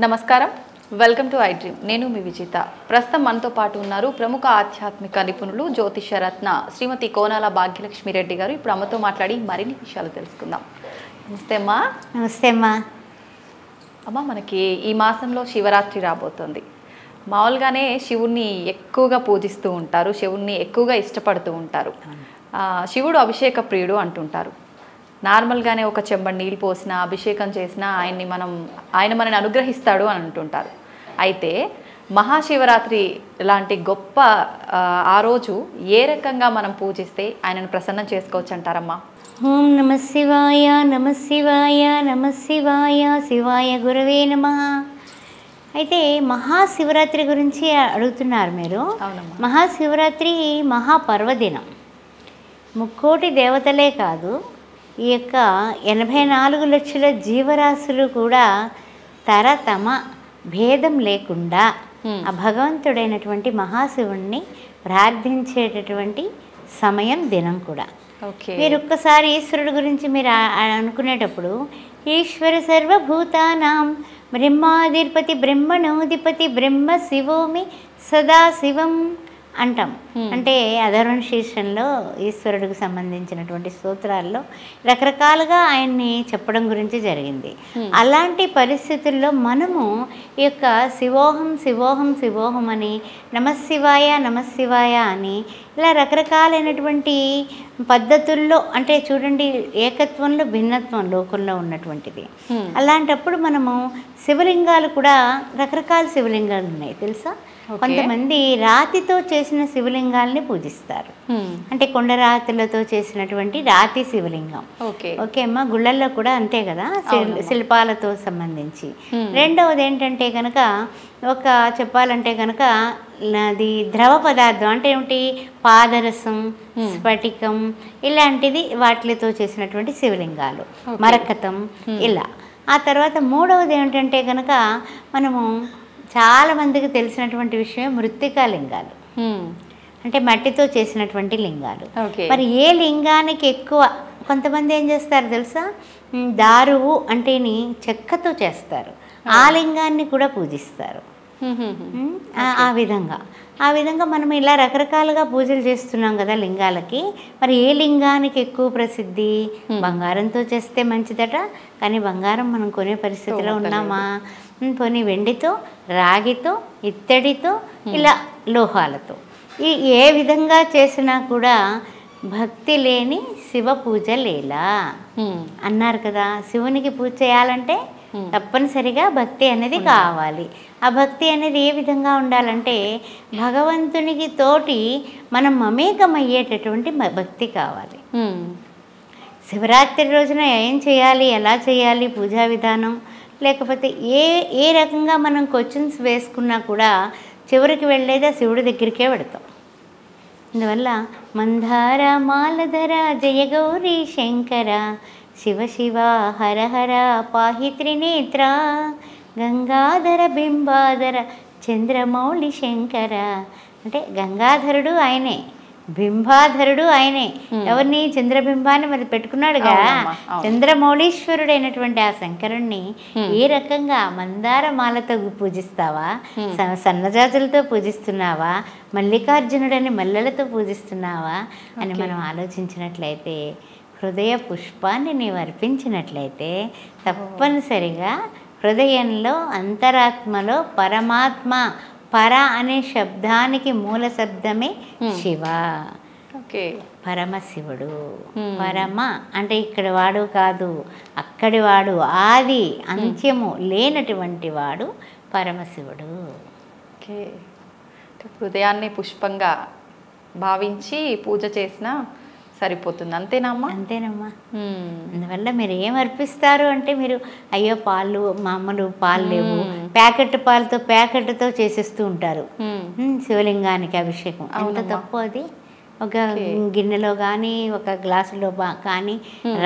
నమస్కారం, welcome to I dream. నేను మీ విజిత. ప్రస్తుతం మనతో పాటు ఉన్నారు ప్రముఖ ఆధ్యాత్మిక నిపుణులు జ్యోతిషరత్న శ్రీమతి కోనాల భాగ్యలక్ష్మి రెడ్డి గారు. ఇప్పుడు అమ్మతో మాట్లాడి మరిన్ని విషయాలు తెలుసుకుందాం. నమస్తే అమ్మా. నమస్తే అమ్మా. అమ్మ, మనకి ఈ మాసంలో శివరాత్రి రాబోతుంది. మామూలుగానే శివుణ్ణి ఎక్కువగా పూజిస్తూ ఉంటారు, శివుణ్ణి ఎక్కువగా ఇష్టపడుతూ ఉంటారు. శివుడు అభిషేక ప్రియుడు అంటుంటారు. నార్మల్గానే ఒక చెంబడి నీళ్ళు పోసినా, అభిషేకం చేసినా ఆయన మనని అనుగ్రహిస్తాడు అని అంటుంటారు. అయితే మహాశివరాత్రి లాంటి గొప్ప ఆ రోజు ఏ రకంగా మనం పూజిస్తే ఆయనను ప్రసన్నం చేసుకోవచ్చు అంటారమ్మా? ఓం నమ శివాయ, నమ శివాయ, నమ శివాయ, శివాయ గురవే నమః. అయితే మహాశివరాత్రి గురించి అడుగుతున్నారు మీరు. మహాశివరాత్రి మహాపర్వదినం. ముక్కోటి దేవతలే కాదు, ఈ యొక్క 84 లక్షల జీవరాశులు కూడా తమ భేదం లేకుండా ఆ భగవంతుడైనటువంటి మహాశివుణ్ణి ప్రార్థించేటటువంటి సమయం, దినం కూడా. మీరు ఒక్కసారి ఈశ్వరుడు గురించి మీరు అనుకునేటప్పుడు ఈశ్వర సర్వభూతానాం బ్రహ్మాధిపతి బ్రహ్మణోధిపతి బ్రహ్మ శివోమి సదాశివం అంటాం. అంటే అధర్వణ శీర్షంలో ఈశ్వరుడికి సంబంధించినటువంటి స్తోత్రాల్లో రకరకాలుగా ఆయన్ని చెప్పడం గురించి జరిగింది. అలాంటి పరిస్థితుల్లో మనము ఈ యొక్క శివోహం శివోహం శివోహం అని, నమశివాయ నమశివాయ అని ఇలా రకరకాలైనటువంటి పద్ధతుల్లో, అంటే చూడండి, ఏకత్వంలో భిన్నత్వం లోకంలో ఉన్నటువంటిది. అలాంటప్పుడు మనము శివలింగాలు కూడా రకరకాల శివలింగాలు ఉన్నాయి తెలుసా. కొంతమంది రాతితో చేసిన శివలింగాల్ని పూజిస్తారు. అంటే కొండరాతులతో చేసినటువంటి రాతి శివలింగం. ఓకే అమ్మా, గుళ్ళల్లో కూడా అంతే కదా, శిల్పాలతో సంబంధించి. రెండవది ఏంటంటే కనుక చెప్పాలంటే కనుక అది ద్రవ పదార్థం, అంటే ఏమిటి, పాదరసం, స్ఫటికం ఇలాంటిది, వాటితో చేసినటువంటి శివలింగాలు, మరకతం ఇలా. ఆ తర్వాత మూడవది ఏమిటంటే కనుక మనము చాలా మందికి తెలిసినటువంటి విషయం మృత్తికా లింగాలు, అంటే మట్టితో చేసినటువంటి లింగాలు. మరి ఏ లింగానికి ఎక్కువ, కొంతమంది ఏం చేస్తారు తెలుసా, దారువు అంటేని చెక్కతో చేస్తారు, ఆ లింగాన్ని కూడా పూజిస్తారు. ఆ విధంగా మనం ఇలా రకరకాలుగా పూజలు చేస్తున్నాం కదా లింగాలకి. మరి ఏ లింగానికి ఎక్కువ ప్రసిద్ధి? బంగారంతో చేస్తే మంచిదట, కానీ బంగారం మనం కొనే పరిస్థితిలో ఉన్నామా? పోనీ వెండితో, రాగితో, ఇత్తడితో, ఇలా లోహాలతో, ఏ విధంగా చేసినా కూడా భక్తి లేని శివ పూజ లేలా అన్నారు కదా. శివునికి పూజ చేయాలంటే తప్పనిసరిగా భక్తి అనేది కావాలి. ఆ భక్తి అనేది ఏ విధంగా ఉండాలంటే భగవంతునికి తోటి మనం మమేకమయ్యేటటువంటి భక్తి కావాలి. శివరాత్రి రోజున ఏం చేయాలి, ఎలా చేయాలి పూజా విధానం, లేకపోతే ఏ రకంగా మనం క్వశ్చన్స్ వేసుకున్నా కూడా చివరికి వెళ్ళేదా శివుడి దగ్గరికే పెడతాం. అందువల్ల మందార మాలధర జయ గౌరీ శంకర శివ శివ హర హర పాహి త్రినేత్ర గంగాధర బింబాధర చంద్రమౌళి శంకర. అంటే గంగాధరుడు ఆయనే, బింబాధరుడు ఆయనే. ఎవరిని? చంద్రబింబాన్ని మరి పెట్టుకున్నాడుగా. చంద్రమౌళీశ్వరుడైనటువంటి ఆ శంకరుణ్ణి ఏ రకంగా మందార మాలతో పూజిస్తావా, సన్నజాజులతో పూజిస్తున్నావా, మల్లికార్జునుడని మల్లెలతో పూజిస్తున్నావా అని మనం ఆలోచించినట్లయితే, హృదయ పుష్పాన్ని నీవు అర్పించినట్లయితే తప్పనిసరిగా హృదయంలో, అంతరాత్మలో పరమాత్మ, పర అనే శబ్దానికి మూల శబ్దమే శివ. పరమశివుడు. పరమ అంటే ఇక్కడ వాడు కాదు, అక్కడి వాడు, ఆది అంత్యము లేనటువంటి వాడు పరమశివుడు. హృదయాన్ని పుష్పంగా భావించి పూజ చేసిన సరిపోతుంది, అంతేనమ్మా? అంతేనమ్మా. అందువల్ల మీరు ఏం అర్పిస్తారు అంటే, మీరు అయ్యో పాలు, మామూలు పాలు లేవు, ప్యాకెట్తో చేసేస్తూ ఉంటారు శివలింగానికి అభిషేకం. ఎంత తప్పు అది. ఒక గిన్నెలో కానీ, ఒక గ్లాసులో కానీ,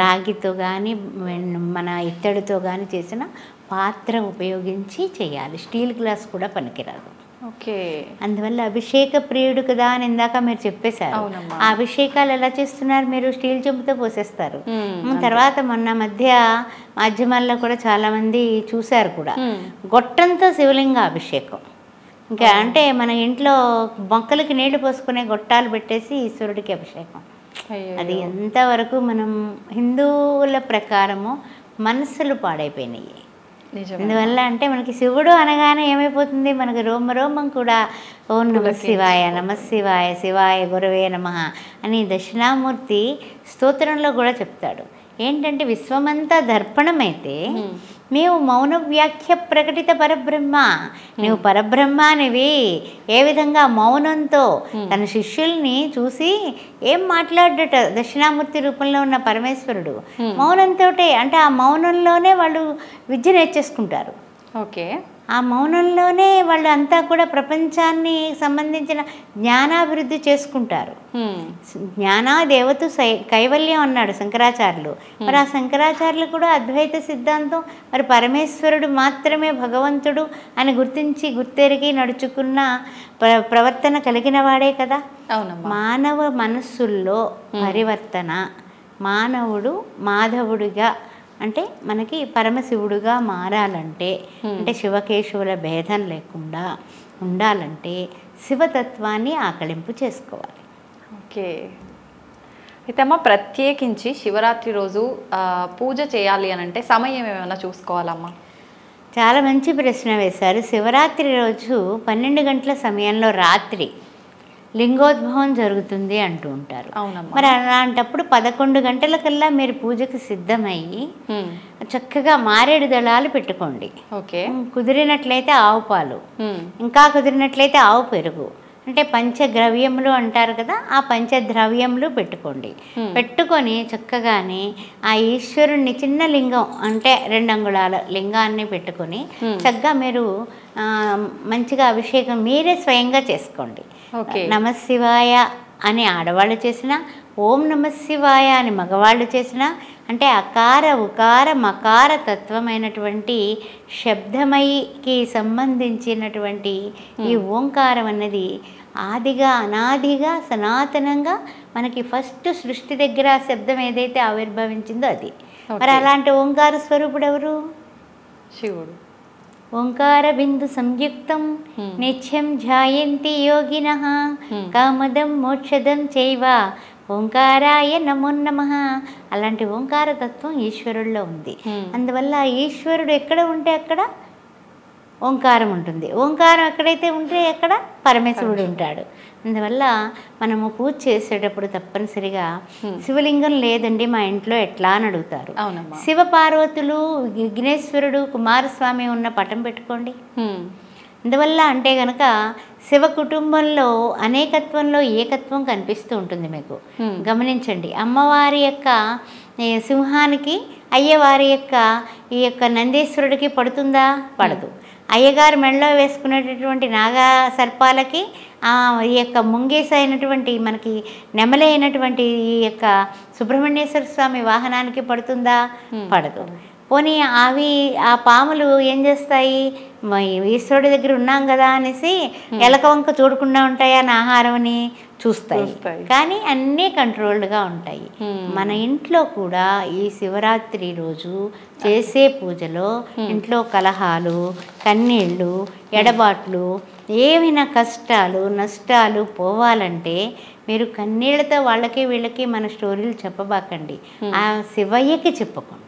రాగితో కానీ, మన ఇత్తడితో కానీ చేసిన పాత్ర ఉపయోగించి చేయాలి. స్టీల్ గ్లాస్ కూడా పనికిరాదు. ఓకే. అందువల్ల అభిషేక ప్రియుడు కదా అని ఇందాక మీరు చెప్పేశారు. అవునమ్మా. ఆ అభిషేకాలు ఎలా చేస్తున్నారు మీరు? స్టీల్ చెంబుతో పోసేస్తారు. తర్వాత మొన్న మధ్య మాధ్యమాల్లో కూడా చాలామంది చూశారు కూడా, గొట్టంతో శివలింగ అభిషేకం. ఇంకా అంటే మన ఇంట్లో మొక్కలకి నీళ్లు పోసుకునే గొట్టాలు పెట్టేసి ఈశ్వరుడికి అభిషేకం. అది ఎంతవరకు మనం హిందువుల ప్రకారము మనస్సులు పాడైపోయినాయి. ఎందువల్ల అంటే మనకి శివుడు అనగానే ఏమైపోతుంది, మనకి రోమం కూడా ఓం నమ శివాయ, నమ శివాయ, శివాయ గురవే నమః అని దక్షిణామూర్తి స్తోత్రంలో కూడా చెప్తాడు. ఏంటంటే విశ్వమంతా దర్పణమైతే నీవు మౌన వ్యాఖ్య ప్రకటిత పరబ్రహ్మ, నీవు పరబ్రహ్మానివి. ఏ విధంగా మౌనంతో తన శిష్యుల్ని చూసి ఏం మాట్లాడట దక్షిణామూర్తి రూపంలో ఉన్న పరమేశ్వరుడు మౌనంతో, అంటే ఆ మౌనంలోనే వాళ్ళు విద్య నేర్చేసుకుంటారు. ఓకే. ఆ మౌనంలోనే వాళ్ళు అంతా కూడా ప్రపంచాన్ని సంబంధించిన జ్ఞానాభివృద్ధి చేసుకుంటారు. జ్ఞానాదేవతు కైవల్యం అన్నాడు శంకరాచార్యులు. మరి ఆ శంకరాచార్యులు కూడా అద్వైత సిద్ధాంతం, మరి పరమేశ్వరుడు మాత్రమే భగవంతుడు అని గుర్తెరిగి నడుచుకున్న ప్రవర్తన కలిగిన వాడే కదా. మానవ మనస్సుల్లో పరివర్తన, మానవుడు మాధవుడిగా అంటే మనకి పరమశివుడుగా మారాలంటే, అంటే శివకేశవుల భేదం లేకుండా ఉండాలంటే శివతత్వాన్ని ఆకళింపు చేసుకోవాలి. ఓకే. అయితే అమ్మ, ప్రత్యేకించి శివరాత్రి రోజు పూజ చేయాలి అని అంటే సమయం ఏమైనా చూసుకోవాలమ్మా? చాలా మంచి ప్రశ్న వేశారు. శివరాత్రి రోజు 12 గంటల సమయంలో రాత్రి లింగోద్భవం జరుగుతుంది అంటూ ఉంటారు. మరి అలాంటప్పుడు 11 గంటలకల్లా మీరు పూజకు సిద్ధమయ్యి చక్కగా మారేడు దళాలు పెట్టుకోండి. ఓకే. కుదిరినట్లయితే ఆవు పాలు, ఇంకా కుదిరినట్లయితే ఆవు పెరుగు, అంటే పంచద్రవ్యములు అంటారు కదా, ఆ పంచద్రవ్యములు పెట్టుకోండి. పెట్టుకొని చక్కగానే ఆ ఈశ్వరుణ్ణి చిన్న లింగం అంటే 2 అంగుళాల లింగాన్ని పెట్టుకొని చక్కగా మీరు మంచిగా అభిషేకం మీరే స్వయంగా చేసుకోండి. నమశివాయ అని ఆడవాళ్ళు చేసిన, ఓం నమశివాయ అని మగవాళ్ళు చేసిన, అంటే అకార ఉకార మకార తత్వమైనటువంటి శబ్దమయికి సంబంధించినటువంటి ఈ ఓంకారం అన్నది ఆదిగా అనాదిగా సనాతనంగా మనకి ఫస్ట్ సృష్టి దగ్గర శబ్దం ఏదైతే ఆవిర్భవించిందో అది. మరి అలాంటి ఓంకార స్వరూపుడు ఎవరు? శివుడు. ఓంకార బిందు సంయుక్తం నిత్యం ధ్యాయంతి యోగినః కామదం మోక్షదం చైవ ఓంకారాయ నమో నమః. అలాంటి ఓంకార తత్వం ఈశ్వరుల్లో ఉంది. అందువల్ల ఈశ్వరుడు ఎక్కడ ఉంటే అక్కడ ఓంకారం ఉంటుంది, ఓంకారం ఎక్కడైతే ఉంటే అక్కడ పరమేశ్వరుడు ఉంటాడు. అందువల్ల మనము పూజ చేసేటప్పుడు తప్పనిసరిగా శివలింగం లేదండి మా ఇంట్లో ఎట్లా అని అడుగుతారు. శివపార్వతులు, విఘ్నేశ్వరుడు, కుమారస్వామి ఉన్న పటం పెట్టుకోండి. అందువల్ల అంటే కనుక శివ కుటుంబంలో అనేకత్వంలో ఏకత్వం కనిపిస్తూ ఉంటుంది. మీకు గమనించండి, అమ్మవారి యొక్క సింహానికి అయ్యవారి యొక్క ఈ యొక్క నందీశ్వరుడికి పడుతుందా? పడదు. అయ్యగారు మెడలో వేసుకునేటటువంటి నాగా సర్పాలకి ఈ యొక్క ముంగేస అయినటువంటి మనకి నెమలి అయినటువంటి ఈ యొక్క సుబ్రహ్మణ్యేశ్వర స్వామి వాహనానికి పడుతుందా? పడదు. పోనీ అవి ఆ పాములు ఏం చేస్తాయి? ఈశ్వరుడి దగ్గర ఉన్నాం కదా అనేసి ఎలక వంక చూడకుండా ఉంటాయా అని ఆహారంని చూస్తాయి, కానీ అన్నీ కంట్రోల్డ్గా ఉంటాయి. మన ఇంట్లో కూడా ఈ శివరాత్రి రోజు చేసే పూజలో ఇంట్లో కలహాలు, కన్నీళ్ళు, ఎడబాట్లు, ఏమైనా కష్టాలు నష్టాలు పోవాలంటే మీరు కన్నీళ్లతో వాళ్ళకి వీళ్ళకి మన స్టోరీలు చెప్పబాకండి, ఆ శివయ్యకి చెప్పుకోండి.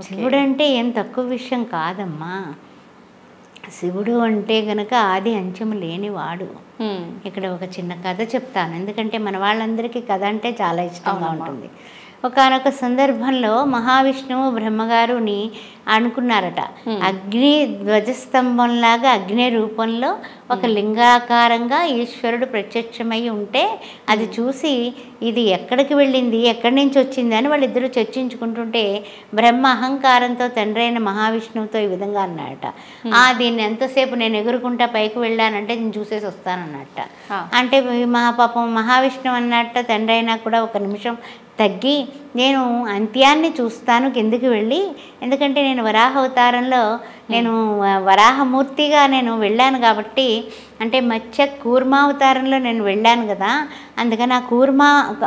శివుడు అంటే ఏం తక్కువ విషయం కాదమ్మా. శివుడు అంటే గనక ఆది అంచెము లేనివాడు. ఇక్కడ ఒక చిన్న కథ చెప్తాను, ఎందుకంటే మన వాళ్ళందరికీ కథ అంటే చాలా ఇష్టంగా ఉంటుంది. ఒకానొక సందర్భంలో మహావిష్ణువు బ్రహ్మగారుని అనుకున్నారట, అగ్ని ధ్వజస్తంభంలాగా అగ్ని రూపంలో ఒక లింగాకారంగా ఈశ్వరుడు ప్రత్యక్షమై ఉంటే అది చూసి ఇది ఎక్కడికి వెళ్ళింది, ఎక్కడి నుంచి వచ్చింది అని వాళ్ళిద్దరూ చర్చించుకుంటుంటే బ్రహ్మ అహంకారంతో తండ్రి అయిన మహావిష్ణువుతో ఈ విధంగా అన్నాడట, దీన్ని ఎంతసేపు నేను ఎగురుకుంటా పైకి వెళ్ళానంటే నేను చూసేసి వస్తానన్నట్ట. అంటే పాపం మహావిష్ణువు అన్నట్ట తండ్రి అయినా కూడా ఒక నిమిషం తగ్గి నేను అంత్యాన్ని చూస్తాను కిందికి వెళ్ళి, ఎందుకంటే నేను వరాహ అవతారంలో నేను వరాహమూర్తిగా నేను వెళ్ళాను కాబట్టి, అంటే మత్స్య కూర్మావతారంలో నేను వెళ్ళాను కదా, అందుకని ఆ కూర్మ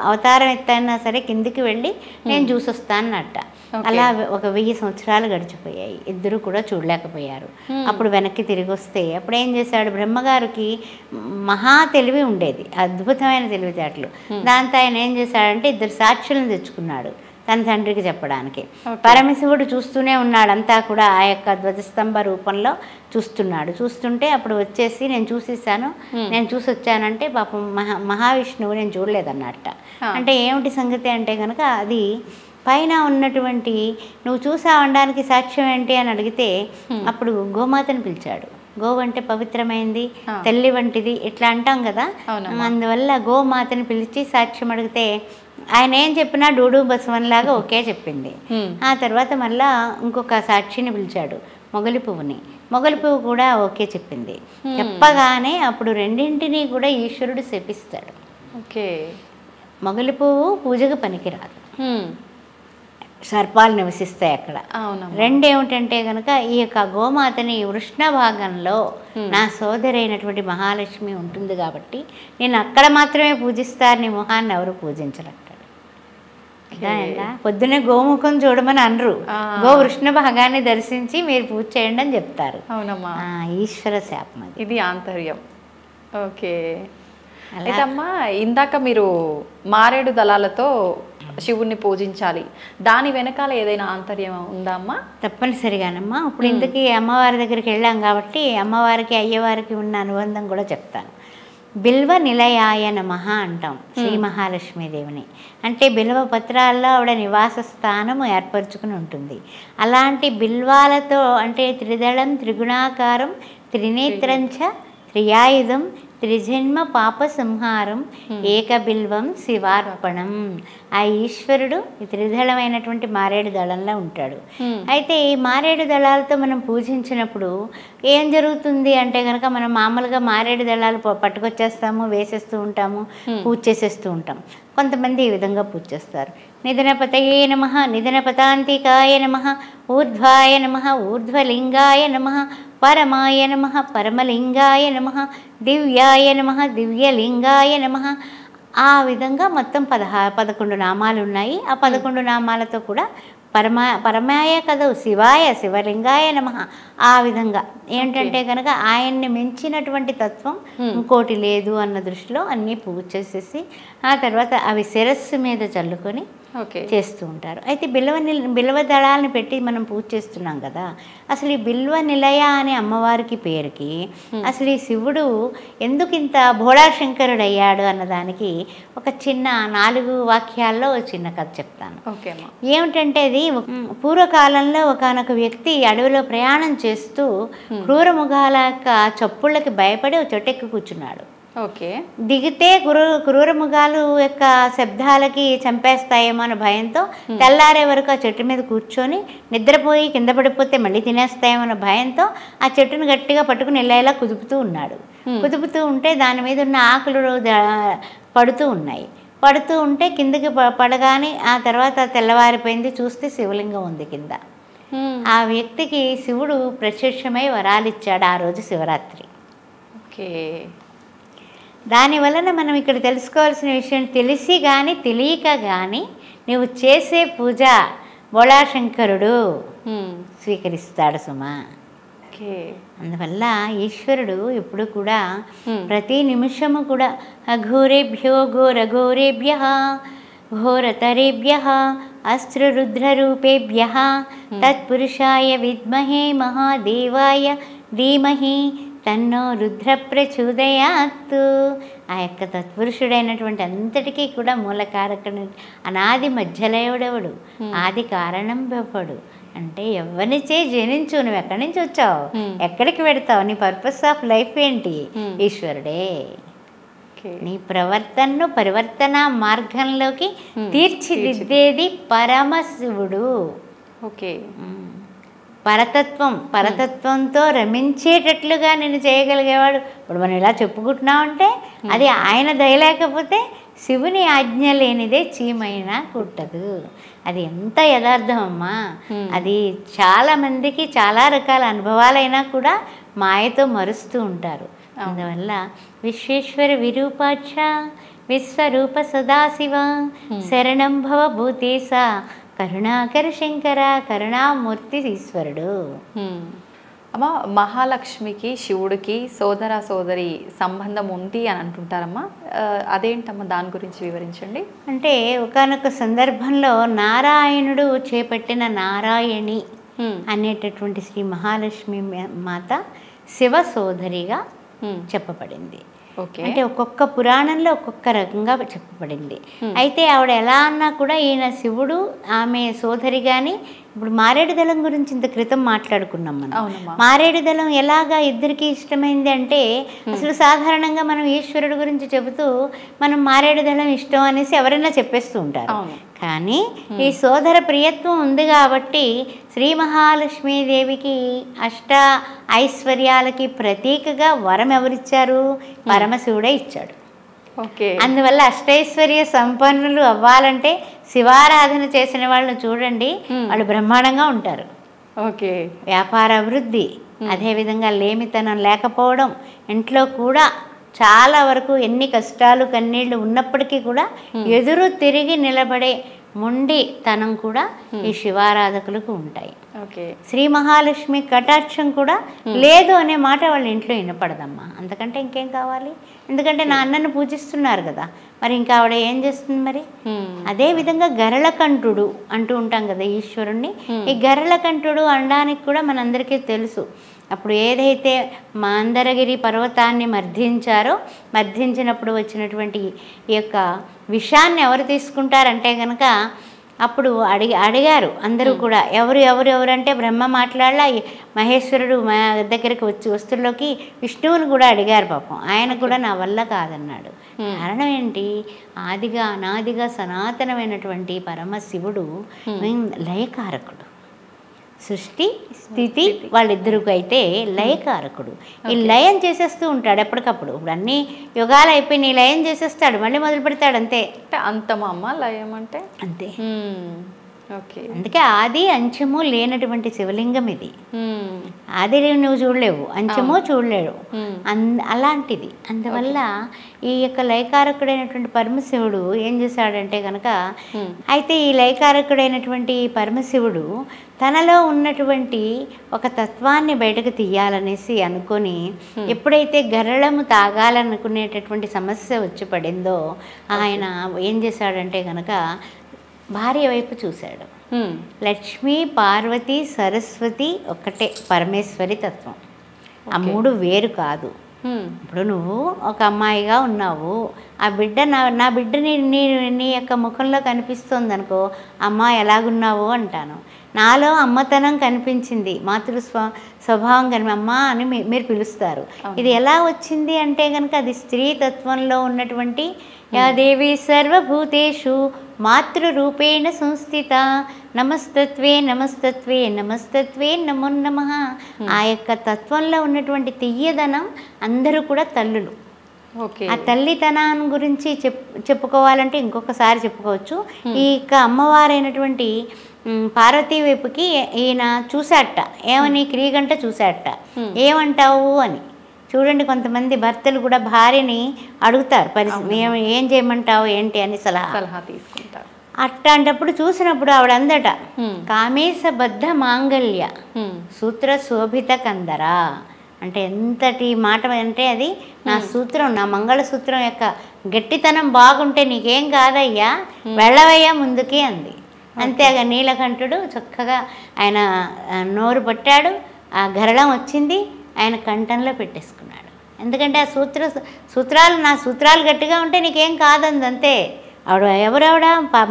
అవతారం ఎత్తైనా సరే కిందికి వెళ్ళి నేను చూసొస్తానన్నట్ట. అలా ఒక 1000 సంవత్సరాలు గడిచిపోయాయి. ఇద్దరు కూడా చూడలేకపోయారు. అప్పుడు వెనక్కి తిరిగి వస్తే అప్పుడు ఏం చేశాడు, బ్రహ్మగారికి మహా తెలివి ఉండేది, అద్భుతమైన తెలివితేటలు. దాంతో ఆయన ఏం చేశాడంటే 2 సాక్షులను తెచ్చుకున్నాడు తన తండ్రికి చెప్పడానికి. పరమశివుడు చూస్తూనే ఉన్నాడు, అంతా కూడా ఆ యొక్క ధ్వజస్తంభ రూపంలో చూస్తున్నాడు. చూస్తుంటే అప్పుడు వచ్చేసి నేను చూసేసాను, నేను చూసి వచ్చానంటే పాపం మహావిష్ణువు నేను చూడలేదన్నట్ట. అంటే ఏమిటి సంగతి అంటే కనుక, అది పైన ఉన్నటువంటి నువ్వు చూసావనడానికి సాక్ష్యం ఏంటి అని అడిగితే అప్పుడు గోమాతను పిలిచాడు. గోవు అంటే పవిత్రమైంది, తల్లి వంటిది ఇట్లా అంటాం కదా, అందువల్ల గోమాతని పిలిచి సాక్ష్యం అడిగితే ఆయన ఏం చెప్పినా డూడు బసవన్లాగా ఒకే చెప్పింది. ఆ తర్వాత మళ్ళా ఇంకొక సాక్షిని పిలిచాడు, మొగలి పువ్వుని. మొగలి పువ్వు కూడా ఓకే చెప్పింది. చెప్పగానే అప్పుడు రెండింటినీ కూడా ఈశ్వరుడు శపిస్తాడు. ఓకే, మొగలి పువ్వు పూజకు పనికిరాదు, సర్పాలు నివసిస్తాయి అక్కడ. రెండేమిటంటే కనుక ఈ యొక్క గోమాతని వృష్ణ భాగంలో నా సోదరైనటువంటి మహాలక్ష్మి ఉంటుంది కాబట్టి నేను అక్కడ మాత్రమే పూజిస్తారు, నీ మొహాన్ని ఎవరు పూజించరంటాడు. పొద్దునే గోముఖం చూడమని అనరు, గో వృష్ణ భాగాన్ని దర్శించి మీరు పూజ చేయండి అని చెప్తారు. అవునమ్మా, ఈశ్వర శాపం అది, ఇది ఆంతర్యం. ఓకే, అయితే అమ్మా ఇందాక మీరు మారేడు దళాలతో శివుణ్ణి పూజించాలి, దాని వెనకాల ఏదైనా ఆంతర్యం ఉందా అమ్మా? తప్పనిసరిగానమ్మా. ఇప్పుడు ఇంతకీ అమ్మవారి దగ్గరికి వెళ్ళాం కాబట్టి అమ్మవారికి అయ్యవారికి ఉన్న అనుబంధం కూడా చెప్తాను. బిల్వ నిలయాయ నమః అంటాం శ్రీ మహాలక్ష్మీదేవిని. అంటే బిల్వ పత్రాల్లో ఆవిడ నివాస స్థానం ఏర్పరచుకుని ఉంటుంది. అలాంటి బిల్వాలతో, అంటే త్రిదళం త్రిగుణాకారం త్రినేత్రంచ త్రియాయుధం త్రిజన్మ పాప సంహారం ఏకబిల్వం శివార్పణం. ఆ ఈశ్వరుడు ఈ త్రిదళమైనటువంటి మారేడు దళంలో ఉంటాడు. అయితే ఈ మారేడు దళాలతో మనం పూజించినప్పుడు ఏం జరుగుతుంది అంటే కనుక, మనం మామూలుగా మారేడు దళాలు పట్టుకొచ్చేస్తాము, వేసేస్తూ ఉంటాము, పూజ చేసేస్తూ ఉంటాం. కొంతమంది ఈ విధంగా పూజ చేస్తారు. నిధనపతయే నమః, నిధనపతాంతికాయ నమః, ఊర్ధ్వాయ నమః, ఊర్ధ్వలింగాయ నమః, పరమాయ నమః, పరమలింగాయ నమః, దివ్యాయ నమః, దివ్యలింగాయ నమః. ఆ విధంగా మొత్తం 11 నామాలు ఉన్నాయి. ఆ 11 నామాలతో కూడా పరమాయ కదా శివాయ, శివలింగాయ నమః. ఆ విధంగా ఏంటంటే కనుక ఆయన్ని మించినటువంటి తత్వం ఇంకోటి లేదు అన్న దృష్టిలో అన్నీ పూజ చేసేసి ఆ తర్వాత అవి శిరస్సు మీద చల్లుకొని చేస్తూ ఉంటారు. అయితే బిల్వ దళాలను పెట్టి మనం పూజ చేస్తున్నాం కదా, అసలు ఈ బిల్వ నిలయ అనే అమ్మవారికి పేరుకి అసలు ఈ శివుడు ఎందుకు ఇంత భోళాశంకరుడు అయ్యాడు అన్నదానికి ఒక చిన్న 4 వాక్యాల్లో చిన్న కథ చెప్తాను. ఏమిటంటే అది పూర్వకాలంలో ఒకానొక వ్యక్తి అడవిలో ప్రయాణం చేస్తూ క్రూరముఖాల యొక్క చప్పుళ్ళకి భయపడి ఒక చెట్టెక్కి కూర్చున్నాడు. దిగితే క్రూరముఖాలు యొక్క శబ్దాలకి చంపేస్తాయేమో అన్న భయంతో తెల్లారే వరకు ఆ చెట్టు మీద కూర్చొని నిద్రపోయి కింద పడిపోతే మళ్ళీ తినేస్తాయేమో అన్న భయంతో ఆ చెట్టును గట్టిగా పట్టుకుని ఇలా కుదుపుతూ ఉన్నాడు. కుదుపుతూ ఉంటే దాని మీద ఉన్న ఆకులు పడుతూ ఉన్నాయి. పడుతూ ఉంటే కిందకి పడగానే ఆ తర్వాత తెల్లవారిపోయింది, చూస్తే శివలింగం ఉంది కింద. ఆ వ్యక్తికి శివుడు ప్రత్యక్షమై వరాలిచ్చాడు ఆ రోజు శివరాత్రి. దానివలన మనం ఇక్కడ తెలుసుకోవాల్సిన విషయం, తెలిసి కానీ తెలియక కానీ నువ్వు చేసే పూజ బోళాశంకరుడు స్వీకరిస్తాడు సుమా. అందువల్ల ఈశ్వరుడు ఎప్పుడు కూడా ప్రతి నిమిషము కూడా అఘోరేభ్యో ఘోరఘోరేభ్య ఘోరతరేభ్య అస్త్రరుద్రరూపేభ్య తత్పురుషాయ విద్మహే మహాదేవాయ ధీమహి తన్నో రుద్ర ప్రచోదయాత్తు. ఆ యొక్క తత్పురుషుడైనటువంటి అంతటికీ కూడా మూలకారకుడు, అనాది మధ్యలయుడెవడు, ఆది కారణం బెవ్వడు. అంటే ఎవరినిచే జనించు, నువ్వు ఎక్కడి నుంచి వచ్చావు, ఎక్కడికి పెడతావు, నీ పర్పస్ ఆఫ్ లైఫ్ ఏంటి, ఈశ్వరుడే. నీ ప్రవర్తనను పరివర్తన మార్గంలోకి తీర్చిదిద్దేది పరమశివుడు. పరతత్వంతో రమించేటట్లుగా నేను చేయగలిగేవాడు. ఇప్పుడు మనం ఇలా చెప్పుకుంటున్నామంటే అది ఆయన దయ లేకపోతే శివుని ఆజ్ఞ లేనిదే చీమైనా కుట్టదు. అది ఎంత యథార్థం అమ్మా. అది చాలా మందికి చాలా రకాల అనుభవాలైనా కూడా మాయతో మరుస్తూ ఉంటారు. అందువల్ల విశ్వేశ్వర విరూపాక్ష విశ్వరూప సదాశివ శరణం భవ భూతేశ కరుణాకర శంకర కరుణామూర్తి ఈశ్వరుడు. అమ్మ, మహాలక్ష్మికి శివుడికి సోదర సోదరి సంబంధం ఉంది అని అంటుంటారమ్మా. అదేంటమ్మా, దాని గురించి వివరించండి. అంటే ఒకానొక సందర్భంలో నారాయణుడు చేపట్టిన నారాయణి అనేటటువంటి శ్రీ మహాలక్ష్మి మాత శివ సోదరిగా చెప్పబడింది. అంటే ఒక్కొక్క పురాణంలో ఒక్కొక్క రకంగా చెప్పబడింది. అయితే ఆవిడ ఎలా అన్నా కూడా ఈయన శివుడు ఆమె సోదరి. కానీ ఇప్పుడు మారేడు దళం గురించి ఇంత క్రితం మాట్లాడుకున్నాం మనం. మారేడు దళం ఎలాగా ఇద్దరికి ఇష్టమైంది అంటే అసలు సాధారణంగా మనం ఈశ్వరుడు గురించి చెబుతూ మనం మారేడు దళం ఇష్టం అనేసి ఎవరైనా చెప్పేస్తూ ఉంటారు. కానీ ఈ సోదర ప్రియత్వం ఉంది కాబట్టి శ్రీ మహాలక్ష్మీదేవికి అష్ట ఐశ్వర్యాలకి ప్రతీకగా వరం ఎవరిచ్చారు? పరమశివుడే ఇచ్చాడు. అందువల్ల అష్టైశ్వర్య సంపన్నులు అవ్వాలంటే శివారాధన చేసిన వాళ్ళని చూడండి, వాళ్ళు బ్రహ్మాండంగా ఉంటారు. వ్యాపార అభివృద్ధి, అదేవిధంగా లేమితనం లేకపోవడం, ఇంట్లో కూడా చాలా వరకు ఎన్ని కష్టాలు కన్నీళ్లు ఉన్నప్పటికీ కూడా ఎదురు తిరిగి నిలబడే మొండితనం కూడా ఈ శివారాధకులకు ఉంటాయి. శ్రీ మహాలక్ష్మి కటాక్షం కూడా లేదు అనే మాట వాళ్ళ ఇంట్లో వినపడదమ్మా. అంతకంటే ఇంకేం కావాలి? ఎందుకంటే నా అన్నను పూజిస్తున్నారు కదా, మరి ఇంకా ఆవిడ ఏం చేస్తుంది మరి? అదే విధంగా గరళకంఠుడు అంటూ ఉంటాం కదా ఈశ్వరుణ్ణి. ఈ గరళకంఠుడు అనడానికి కూడా మనందరికీ తెలుసు. అప్పుడు ఏదైతే మాందరగిరి పర్వతాన్ని మర్దించినప్పుడు వచ్చినటువంటి ఈ యొక్క విషాన్ని ఎవరు తీసుకుంటారంటే కనుక అప్పుడు అడిగారు అందరూ కూడా. ఎవరంటే బ్రహ్మ మాట్లాడలా, మహేశ్వరుడు మా దగ్గరికి వస్తుల్లోకి విష్ణువుని కూడా అడిగారు. పాపం ఆయన కూడా నా వల్ల కాదన్నాడు. కారణం ఏంటి? ఆదిగా అనాదిగా సనాతనమైనటువంటి పరమశివుడు లయకారకుడు. సృష్టి స్థితి వాళ్ళిద్దరికి అయితే లయకారకుడు. ఈ లయం చేసేస్తూ ఉంటాడు ఎప్పటికప్పుడు. ఇప్పుడు అన్ని యుగాలు అయిపోయి నీ లయం చేసేస్తాడు, మళ్ళీ మొదలు పెడతాడు. అంతే. అంతమా అమ్మ లయం అంటే? అంతే. అందుకే ఆది అంచము లేనటువంటి శివలింగం ఇది. ఆది నువ్వు చూడలేవు, అంచము చూడలేవు, అలాంటిది. అందువల్ల ఈ యొక్క లయకారకుడైనటువంటి పరమశివుడు ఏం చేశాడంటే కనుక, అయితే ఈ లయకారకుడైనటువంటి పరమశివుడు తనలో ఉన్నటువంటి ఒక తత్వాన్ని బయటకు తీయాలనేసి అనుకొని ఎప్పుడైతే గరళము తాగాలనుకునేటటువంటి సమస్య వచ్చి పడిందో ఆయన ఏం చేశాడంటే కనుక భార్య వైపు చూశాడు. లక్ష్మీ పార్వతి సరస్వతి ఒక్కటే పరమేశ్వరి తత్వం. ఆ మూడు వేరు కాదు. ఇప్పుడు నువ్వు ఒక అమ్మాయిగా ఉన్నావు, ఆ బిడ్డ నా బిడ్డ నీ యొక్క ముఖంలో కనిపిస్తుంది అనుకో, అమ్మ ఎలాగున్నావు అంటాను. నాలో అమ్మతనం కనిపించింది, మాతృ స్వభావం అమ్మ అని మీరు పిలుస్తారు. ఇది ఎలా వచ్చింది అంటే కనుక అది స్త్రీ తత్వంలో ఉన్నటువంటి యా దేవి సర్వభూతేషు మాతృరూపేణ సంస్థిత నమస్తత్వే నమస్తత్వే నమస్తత్వే నమో నమః. ఆ యొక్క తత్వంలో ఉన్నటువంటి తియ్యదనం అందరూ కూడా తల్లులు. ఆ తల్లితనాన్ని గురించి చెప్పుకోవాలంటే ఇంకొకసారి చెప్పుకోవచ్చు. ఈ యొక్క అమ్మవారైనటువంటి పార్వతీ వైపుకి ఈయన చూశాట. ఏమని? క్రీగంట చూశాట. ఏమంటావు అని. చూడండి, కొంతమంది భర్తలు కూడా భార్యని అడుగుతారు, ఏం చేయమంటావు ఏంటి అని సలహా తీసుకుంటారు. అట్లాంటప్పుడు చూసినప్పుడు ఆవిడ అందట కామేశబద్ధ మాంగళ్య సూత్ర శోభిత కందర అంటే ఎంతటి మాట అంటే అది నా సూత్రం, నా మంగళసూత్రం యొక్క గట్టితనం బాగుంటే నీకేం కాదయ్యా, వెళ్ళవయ్యా ముందుకి అంది. అంతేగా నీలకంఠుడు చక్కగా ఆయన నోరు పట్టాడు, ఆ గరళం వచ్చింది, ఆయన కంఠంలో పెట్టేసుకున్నాడు. ఎందుకంటే ఆ సూత్రాలు నా సూత్రాలు గట్టిగా ఉంటే నీకేం కాదంది. అంతే. ఆవిడ ఎవరావిడ?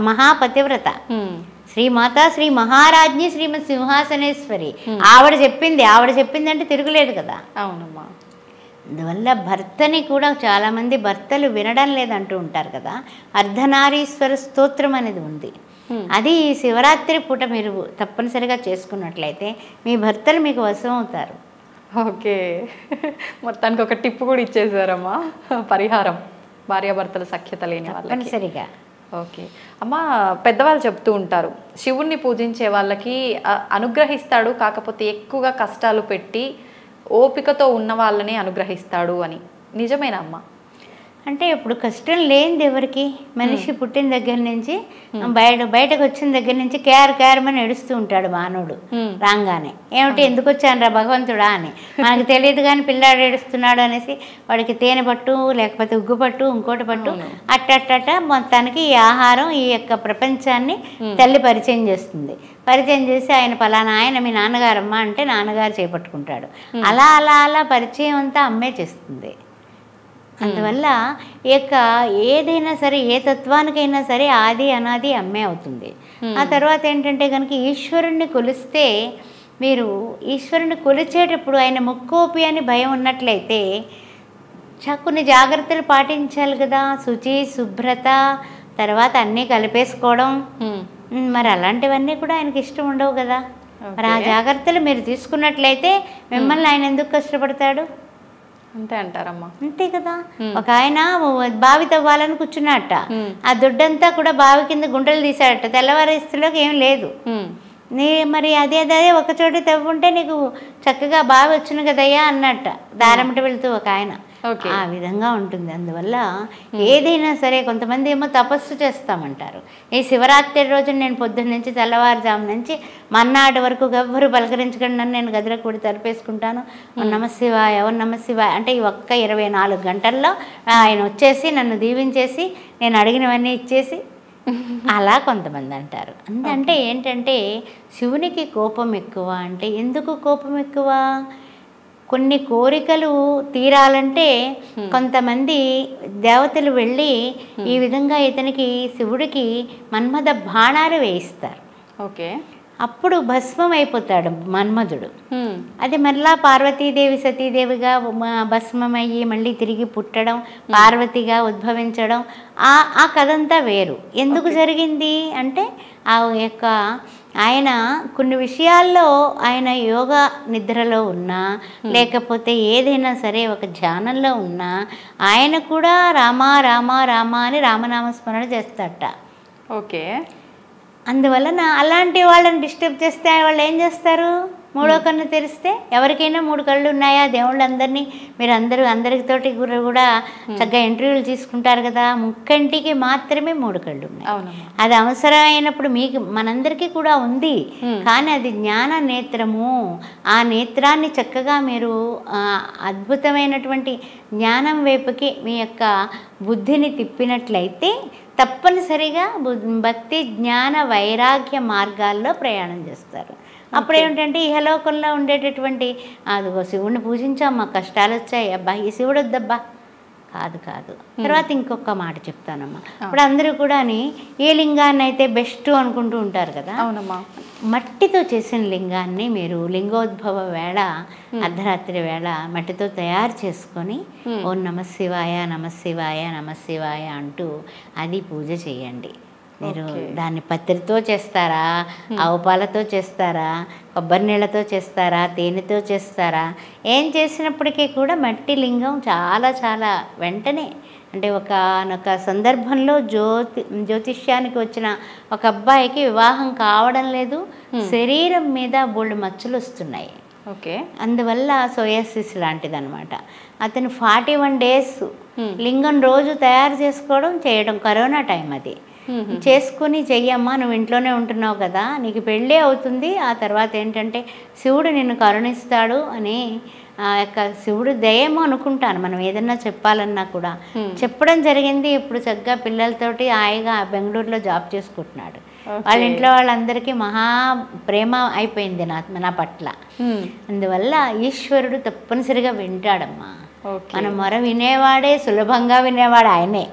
మహాపతివ్రత శ్రీమాత శ్రీ మహారాజ్ఞి శ్రీమతి సింహాసనేశ్వరి. ఆవిడ చెప్పింది అంటే తిరుగులేదు కదా. అవునమ్మా. అందువల్ల భర్తని కూడా చాలామంది భర్తలు వినడం లేదంటూ ఉంటారు కదా. అర్ధనారీశ్వర స్తోత్రం అనేది ఉంది. అది శివరాత్రి పూట మీరు తప్పనిసరిగా చేసుకున్నట్లయితే మీ భర్తలు మీకు వశం అవుతారు. ఓకే, మొత్తానికి ఒక టిప్ కూడా ఇచ్చేసారమ్మా, పరిహారం. భార్యాభర్తల సఖ్యత లేని వాళ్ళకి. తప్పనిసరిగా. ఓకే అమ్మ, పెద్దవాళ్ళు చెప్తూ ఉంటారు శివుణ్ణి పూజించే వాళ్ళకి అనుగ్రహిస్తాడు, కాకపోతే ఎక్కువగా కష్టాలు పెట్టి ఓపికతో ఉన్న వాళ్ళని అనుగ్రహిస్తాడు అని. నిజమేనా అమ్మ? అంటే ఇప్పుడు కష్టం లేనిది ఎవరికి? మనిషి పుట్టిన దగ్గర నుంచి బయటకు వచ్చిన దగ్గర నుంచి క్యారమని ఏడుస్తూ ఉంటాడు మానవుడు రాగానే. ఏమిటి ఎందుకు వచ్చాను రా భగవంతుడా అని మనకు తెలియదు, కానీ పిల్లాడు ఏడుస్తున్నాడు అనేసి వాడికి తేనె పట్టు లేకపోతే ఉగ్గు పట్టు ఇంకోటి పట్టు అట్టట్టట మొత్తానికి ఈ ఆహారం ఈ యొక్క ప్రపంచాన్ని తల్లి పరిచయం చేస్తుంది. పరిచయం చేసి ఆయన పలానా ఆయన మీ నాన్నగారమ్మ అంటే నాన్నగారు చేపట్టుకుంటాడు. అలా అలా అలా పరిచయం అంతా అమ్మే చేస్తుంది. అందువల్ల ఈ యొక్క ఏదైనా సరే ఏ తత్వానికైనా సరే ఆది అనాది అమ్మే అవుతుంది. ఆ తర్వాత ఏంటంటే కనుక ఈశ్వరుణ్ణి కొలిస్తే, మీరు ఈశ్వరుని కొలిచేటప్పుడు ఆయన ముక్కోపి అని భయం ఉన్నట్లయితే కొన్ని జాగ్రత్తలు పాటించాలి కదా. శుచి, శుభ్రత, తర్వాత అన్నీ కలిపేసుకోవడం, మరి అలాంటివన్నీ కూడా ఆయనకి ఇష్టం ఉండవు కదా. మరి ఆ జాగ్రత్తలు మీరు తీసుకున్నట్లయితే మిమ్మల్ని ఆయన ఎందుకు కష్టపడతాడు? అంతే అంటారమ్మా. అంతే కదా. ఒక ఆయన బావి తవ్వాలని కూర్చున్నట్ట, ఆ దొడ్డంతా కూడా బావి కింద గుంటలు తీసాడట. తెల్లవారేస్తులోకి ఏం లేదు. మరి అదే ఒక చోట తవ్వుంటే నీకు చక్కగా బావి వచ్చును కదయ్యా అన్నట్ట దారమిట వెళుతూ ఒక ఆయన. ఆ విధంగా ఉంటుంది. అందువల్ల ఏదైనా సరే కొంతమంది ఏమో తపస్సు చేస్తామంటారు. ఈ శివరాత్రి రోజున నేను పొద్దున్న నుంచి తెల్లవారుజాము నుంచి మన్నాటి వరకు ఎవ్వరు పలకరించకుండా నన్ను నేను గదిలోకి కూడా తరిపేసుకుంటాను. నమశివాయ నమశివాయ అంటే ఈ ఒక్క 24 గంటల్లో ఆయన వచ్చేసి నన్ను దీవించేసి నేను అడిగినవన్నీ ఇచ్చేసి అలా కొంతమంది అంటారు. అంటే ఏంటంటే శివునికి కోపం ఎక్కువ. అంటే ఎందుకు కోపం ఎక్కువ? కొన్ని కోరికలు తీరాలంటే కొంతమంది దేవతలు వెళ్ళి ఈ విధంగా ఇతనికి శివుడికి మన్మథ బాణాలు వేయిస్తారు. ఓకే, అప్పుడు భస్మం అయిపోతాడు మన్మధుడు. అది మళ్ళా పార్వతీదేవి సతీదేవిగా భస్మమయ్యి మళ్ళీ తిరిగి పుట్టడం, పార్వతిగా ఉద్భవించడం, ఆ కథంతా వేరు. ఎందుకు జరిగింది అంటే ఆ యొక్క ఆయన కొన్ని విషయాల్లో ఆయన యోగా నిద్రలో ఉన్నా లేకపోతే ఏదైనా సరే ఒక ధ్యానంలో ఉన్నా ఆయన కూడా రామ రామ రామ అని రామనామస్మరణ చేస్తాడట. ఓకే, అందువలన అలాంటి వాళ్ళని డిస్టర్బ్ చేస్తే వాళ్ళు ఏం చేస్తారు? మూడో కన్ను తెరిస్తే ఎవరికైనా 3 కళ్ళు ఉన్నాయా? దేవుళ్ళందరినీ మీరు అందరితోటి కూడా చక్కగా ఇంటర్వ్యూలు తీసుకుంటారు కదా. ముక్కంటికి మాత్రమే 3 కళ్ళు ఉన్నాయి. అది అవసరమైనప్పుడు మీకు మనందరికీ కూడా ఉంది, కానీ అది జ్ఞాన నేత్రము. ఆ నేత్రాన్ని చక్కగా మీరు అద్భుతమైనటువంటి జ్ఞానం వైపుకి మీ యొక్క బుద్ధిని తిప్పినట్లయితే తప్పనిసరిగా భక్తి జ్ఞాన వైరాగ్య మార్గాల్లో ప్రయాణం చేస్తారు. అప్పుడు ఏమిటంటే ఇహలోకంలో ఉండేటటువంటి అదిగో శివుడిని పూజించాం మాకు కష్టాలు వచ్చాయి, అబ్బా ఈ శివుడు వద్దబ్బా, కాదు. తర్వాత ఇంకొక మాట చెప్తానమ్మా. ఇప్పుడు అందరూ కూడా ఏ లింగాన్ని అయితే బెస్ట్ అనుకుంటూ ఉంటారు కదా. అవునమ్మా. మట్టితో చేసిన లింగాన్ని మీరు లింగోద్భవ వేళ అర్ధరాత్రి వేళ మట్టితో తయారు చేసుకొని ఓం నమశివాయ నమశివాయ నమశివాయ అంటూ అది పూజ చేయండి. మీరు దాన్ని పత్రితో చేస్తారా, ఆవు పాలతో చేస్తారా, కొబ్బరి నీళ్ళతో చేస్తారా, తేనెతో చేస్తారా, ఏం చేసినప్పటికీ కూడా మట్టి లింగం చాలా వెంటనే అంటే ఒక సందర్భంలో జ్యోతిష్యానికి వచ్చిన ఒక అబ్బాయికి వివాహం కావడం లేదు, శరీరం మీద బోల్డ్ మచ్చలు వస్తున్నాయి. ఓకే, అందువల్ల సోయాసిస్ లాంటిది అనమాట. అతను 41 days లింగం రోజు తయారు చేయడం కరోనా టైం అది చేసుకుని చెయ్యమ్మా, నువ్వు ఇంట్లోనే ఉంటున్నావు కదా, నీకు పెళ్ళే అవుతుంది, ఆ తర్వాత ఏంటంటే శివుడు నిన్ను కరుణిస్తాడు అని ఆ యొక్క శివుడు దయేమో అనుకుంటాను. మనం ఏదన్నా చెప్పాలన్నా కూడా చెప్పడం జరిగింది. ఇప్పుడు చక్కగా పిల్లలతోటి హాయిగా బెంగళూరులో జాబ్ చేసుకుంటున్నాడు. వాళ్ళ ఇంట్లో వాళ్ళందరికీ మహా ప్రేమ అయిపోయింది నా పట్ల. అందువల్ల ఈశ్వరుడు తప్పనిసరిగా వింటాడమ్మా. మన మొర వినేవాడే, సులభంగా వినేవాడు ఆయనే.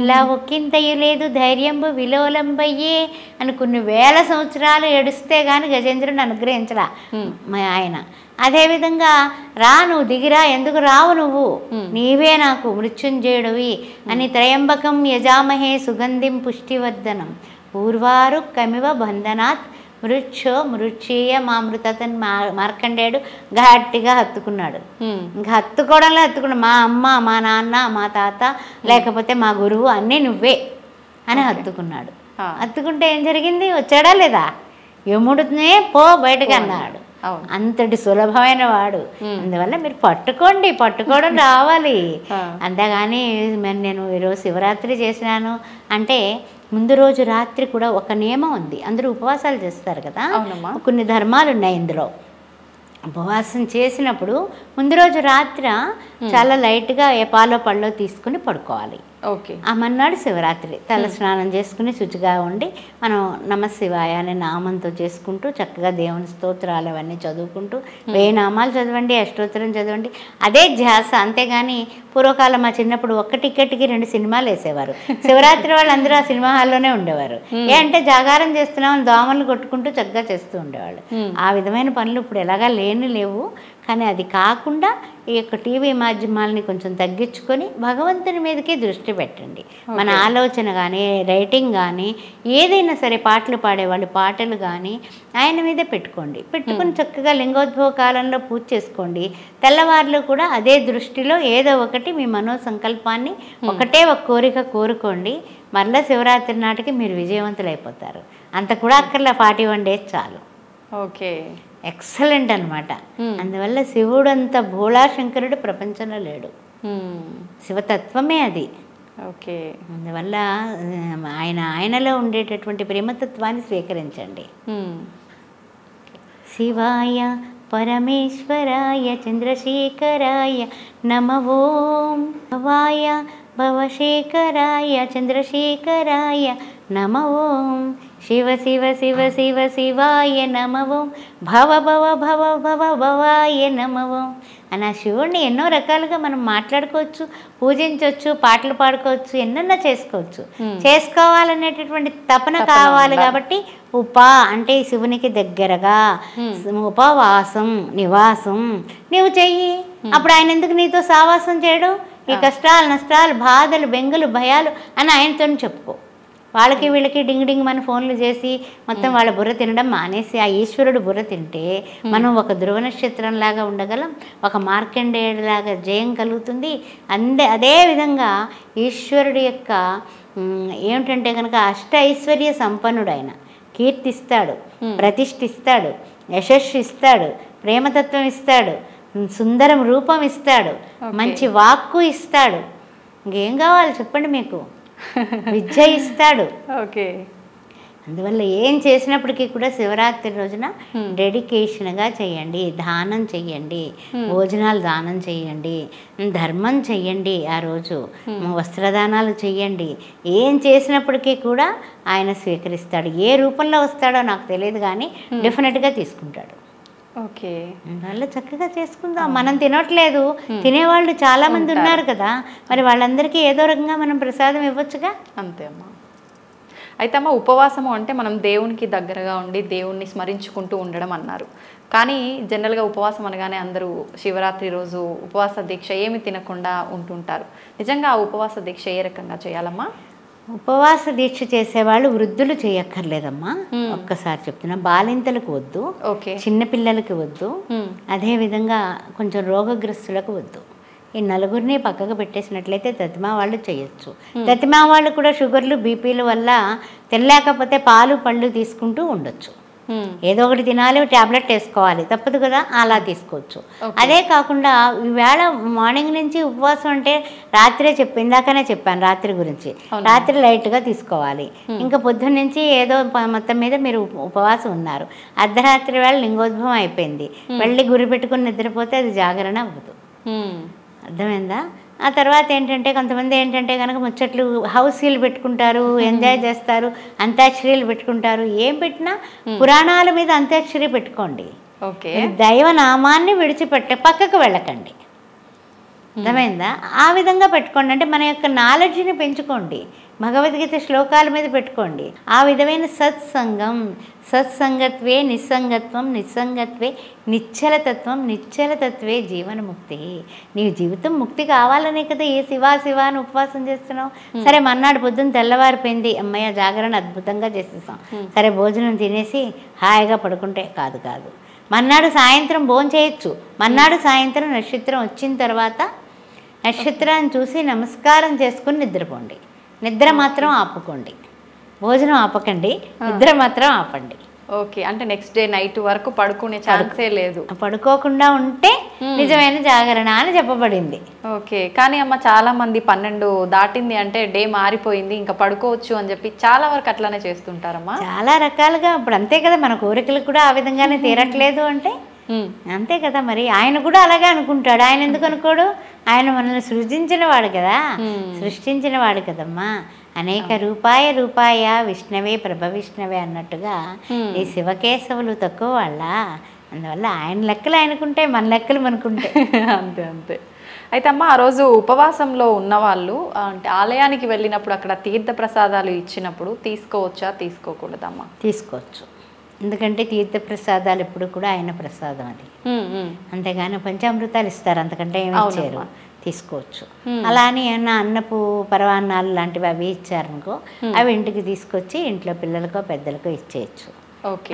ఇలా ఒక్కింతయ్య లేదు ధైర్యంబు విలోలంబయ్యే అని కొన్ని 1000 సంవత్సరాలు ఏడుస్తే గాని గజేంద్రుని అనుగ్రహించలా ఆయన. అదేవిధంగా నువ్వు దిగిరా, ఎందుకు రావు నువ్వు, నీవే నాకు మృత్యుంజయుడివి అని త్రయంబకం యజామహే సుగంధిం పుష్టివర్ధనం పూర్వారు కమివ బంధనాత్ మృచ్ఛేయ మామృతని మార్కండేయుడు గట్టిగా హత్తుకున్నాడు. ఇంకా హత్తుకున్నాడు. మా అమ్మ, మా నాన్న, మా తాత, లేకపోతే మా గురువు అన్నీ నువ్వే అని హత్తుకున్నాడు. హత్తుకుంటే ఏం జరిగింది? వచ్చాడా లేదా? యముడునే పో బయటకు అన్నాడు. అంతటి సులభమైన వాడు. అందువల్ల మీరు పట్టుకోవడం రావాలి. అంతేగాని మరి నేను ఈరోజు శివరాత్రి చేసినాను అంటే ముందు రోజు రాత్రి కూడా ఒక నియమం ఉంది. అందరూ ఉపవాసాలు చేస్తారు కదా, కొన్ని ధర్మాలు ఉన్నాయి ఇందులో. ఉపవాసం చేసినప్పుడు ముందు రోజు రాత్రి చాలా లైట్గా ఏ పాలో పళ్ళో తీసుకుని పడుకోవాలి. ఆ మన్నాడు శివరాత్రి తల స్నానం చేసుకుని శుచిగా ఉండి మనం నమశివాయ అనే నామంతో చేసుకుంటూ చక్కగా దేవుని స్తోత్రాలు అవన్నీ చదువుకుంటూ 1000 నామాలు చదవండి, అష్టోత్తరం చదవండి, అదే ధ్యాస. అంతేగాని పూర్వకాలం మా చిన్నప్పుడు ఒక్క టికెట్కి 2 సినిమాలు వేసేవారు. శివరాత్రి వాళ్ళు అందరూ ఆ సినిమా హాల్లోనే ఉండేవారు. అంటే జాగారం చేస్తున్నామని దోమలు కొట్టుకుంటూ చక్కగా చేస్తూ ఉండేవాళ్ళు. ఆ విధమైన పనులు ఇప్పుడు ఎలాగా లేవు. కానీ అది కాకుండా ఈ యొక్క టీవీ మాధ్యమాలని కొంచెం తగ్గించుకొని భగవంతుని మీదకే దృష్టి పెట్టండి. మన ఆలోచన కానీ, రైటింగ్ కానీ, ఏదైనా సరే, పాటలు పాడేవాళ్ళు పాటలు కానీ ఆయన మీదే పెట్టుకుని చక్కగా లింగోద్భవ కాలంలో పూజ చేసుకోండి. తెల్లవారులు కూడా అదే దృష్టిలో ఏదో ఒకటి మీ మనోసంకల్పాన్ని ఒకటే ఒక కోరిక కోరుకోండి. మరలా శివరాత్రి నాటికి మీరు విజయవంతులు అయిపోతారు. అంత కూడా అక్కర్లా 41 days చాలు. ఓకే, ఎక్సలెంట్ అనమాట. అందువల్ల శివుడు అంత భోళాశంకరుడు ప్రపంచంలో లేడు. శివతత్వమే అది. ఓకే, అందువల్ల ఆయనలో ఉండేటటువంటి ప్రేమతత్వాన్ని స్వీకరించండి. శివాయ పరమేశ్వరాయ చంద్రశేఖరాయ నమః ఓం. భవాయ భవశేఖరాయ చంద్రశేఖరాయ నమః ఓం. శివ శివ శివ శివ శివాయ నమః ఓం. భవ భవ భవ భవ భవాయ నమః ఓం. అని ఆ శివుడిని ఎన్నో రకాలుగా మనం మాట్లాడుకోవచ్చు, పూజించవచ్చు, పాటలు పాడుకోవచ్చు, ఎన్నన్నా చేసుకోవాలనేటటువంటి తపన కావాలి. కాబట్టి అంటే శివునికి దగ్గరగా ఉపవాసం, నివాసం నీవు చెయ్యి. అప్పుడు ఆయన ఎందుకు నీతో సావాసం చేయడు? ఈ కష్టాలు, నష్టాలు, బాధలు, బెంగలు, భయాలు అని ఆయనతో చెప్పుకో. వాళ్ళకి వీళ్ళకి డింగ్ మన ఫోన్లు చేసి మొత్తం వాళ్ళ బుర్ర తినడం మానేసి ఆ ఈశ్వరుడు బుర్ర తింటే మనం ఒక ధ్రువ నక్షత్రంలాగా ఉండగలం, ఒక మార్కండేయుడిలాగా జయం కలుగుతుంది. అదేవిధంగా ఈశ్వరుడు యొక్క ఏమిటంటే కనుక అష్ట ఐశ్వర్య సంపన్నుడు. ఆయన కీర్తిస్తాడు, ప్రతిష్ఠిస్తాడు, యశస్సు ఇస్తాడు, ప్రేమతత్వం ఇస్తాడు, సుందరం రూపం ఇస్తాడు, మంచి వాక్కు ఇస్తాడు. ఇంకేం కావాలి చెప్పండి మీకు? విద్య ఇస్తాడు. ఓకే. అందువల్ల ఏం చేసినప్పటికీ కూడా శివరాత్రి రోజున డెడికేషన్గా చేయండి, దానం చెయ్యండి, భోజనాలు దానం చెయ్యండి, ధర్మం చెయ్యండి, ఆ రోజు వస్త్రదానాలు చెయ్యండి. ఏం చేసినప్పటికీ కూడా ఆయన స్వీకరిస్తాడు. ఏ రూపంలో వస్తాడో నాకు తెలియదు కానీ డెఫినెట్గా తీసుకుంటాడు. ఓకే, అందువల్ల చక్కగా చేసుకుందాం. మనం తినట్లేదు, తినేవాళ్ళు చాలా మంది ఉన్నారు కదా, మరి వాళ్ళందరికీ ఏదో రకంగా మనం ప్రసాదం ఇవ్వచ్చుగా. అంతే అమ్మా. అయితే అమ్మ, ఉపవాసము అంటే మనం దేవునికి దగ్గరగా ఉండి దేవుణ్ణి స్మరించుకుంటూ ఉండడం అన్నారు. కానీ జనరల్గా ఉపవాసం అనగానే అందరూ శివరాత్రి రోజు ఉపవాస దీక్ష ఏమి తినకుండా ఉంటుంటారు. నిజంగా ఆ ఉపవాస దీక్ష ఏ రకంగా చేయాలమ్మా? ఉపవాస దీక్ష చేసేవాళ్ళు వృద్ధులు చేయక్కర్లేదమ్మా. ఒక్కసారి చెప్తున్నా, బాలింతలకు వద్దు, చిన్నపిల్లలకి వద్దు, అదేవిధంగా కొంచెం రోగగ్రస్తులకు వద్దు. ఈ నలుగురిని పక్కకు పెట్టేసినట్లయితే తతిమా వాళ్ళు చేయొచ్చు. తతిమా వాళ్ళు కూడా షుగర్లు, బీపీల వల్ల తినలేకపోతే పాలు పళ్ళు తీసుకుంటూ ఉండొచ్చు. ఏదో ఒకటి తినాలి, ట్యాబ్లెట్ వేసుకోవాలి, తప్పదు కదా, అలా తీసుకోవచ్చు. అదే కాకుండా ఈవేళ మార్నింగ్ నుంచి ఉపవాసం అంటే రాత్రే ఇందాకనే చెప్పాను రాత్రి గురించి. రాత్రి లైట్గా తీసుకోవాలి. ఇంకా పొద్దున్న నుంచి ఏదో మొత్తం మీద మీరు ఉపవాసం ఉన్నారు, అర్ధరాత్రి వేళ లింగోద్భవం అయిపోయింది, వెళ్ళి గురి పెట్టుకుని నిద్రపోతే అది జాగరణ అవ్వదు. అర్థమైందా? ఆ తర్వాత ఏంటంటే కొంతమంది ఏంటంటే కనుక ముచ్చట్లు హౌసీలు పెట్టుకుంటారు, ఎంజాయ్ చేస్తారు, అంత్యాక్షరీలు పెట్టుకుంటారు. ఏం పెట్టినా పురాణాల మీద అంత్యాక్షరి పెట్టుకోండి. దైవనామాన్ని పక్కకు వెళ్ళకండి. అర్థమైందా? ఆ విధంగా పెట్టుకోండి. అంటే మన యొక్క నాలెడ్జ్ని పెంచుకోండి. భగవద్గీత శ్లోకాల మీద పెట్టుకోండి. ఆ విధమైన సత్సంగం, సత్సంగత్వే నిస్సంగత్వం, నిస్సంగత్వే నిశ్చలతత్వం, నిశ్చలతత్వే జీవనముక్తి. నీవు జీవితం ముక్తి కావాలనే కదా ఏ శివ అని ఉపవాసం చేస్తున్నావు. సరే మన్నాడు పొద్దున్న తెల్లవారిపోయింది, అమ్మయ్య జాగరణ అద్భుతంగా చేసేసాం, సరే భోజనం తినేసి హాయిగా పడుకుంటే కాదు. మన్నాడు సాయంత్రం భోజనం చేయొచ్చు. మన్నాడు సాయంత్రం నక్షత్రం వచ్చిన తర్వాత నక్షత్రాన్ని చూసి నమస్కారం చేసుకుని నిద్రపోండి. నిద్ర మాత్రం ఆపుకోండి, భోజనం ఆపకండి, నిద్ర మాత్రం ఆపండి. ఓకే, అంటే నెక్స్ట్ డే నైట్ వరకు పడుకునే ఛాన్సే లేదు. పడుకోకుండా ఉంటే నిజమైన జాగరణ అని చెప్పబడింది. ఓకే, కానీ అమ్మ చాలా మంది 12 దాటింది అంటే డే మారిపోయింది ఇంకా పడుకోవచ్చు అని చెప్పి చాలా వరకు అట్లానే చేస్తుంటారమ్మా. చాలా రకాలుగా ఇప్పుడు అంతే కదా, మన కోరికలు కూడా ఆ విధంగానే తీరట్లేదు అంటే అంతే కదా. మరి ఆయన కూడా అలాగే అనుకుంటాడు. ఆయన ఎందుకు అనుకోడు? ఆయన మనల్ని సృష్టించిన వాడు కదమ్మా. అనేక రూపాయ విష్ణవే విష్ణవే అన్నట్టుగా ఈ శివకేశవులు తక్కువ వాళ్ళ. అందువల్ల ఆయన లెక్కలు ఆయనకుంటే మన లెక్కలు మనకుంటే అంతే. అయితే అమ్మ ఆ రోజు ఉపవాసంలో ఉన్నవాళ్ళు అంటే ఆలయానికి వెళ్ళినప్పుడు అక్కడ తీర్థ ప్రసాదాలు ఇచ్చినప్పుడు తీసుకోవచ్చా తీసుకోకూడదమ్మా? తీసుకోవచ్చు. ఎందుకంటే తీర్థప్రసాదాలు ఎప్పుడు కూడా ఆయన ప్రసాదం అది. అంతేగాని పంచామృతాలు ఇస్తారు, అంతకంటే ఏమి ఇచ్చారు, తీసుకోవచ్చు. అలా అని ఏమన్నా అన్నపు పరవాన్నాలు లాంటివి అవి ఇచ్చారనుకో, అవి ఇంటికి తీసుకొచ్చి ఇంట్లో పిల్లలకో పెద్దలకో ఇచ్చేయచ్చు.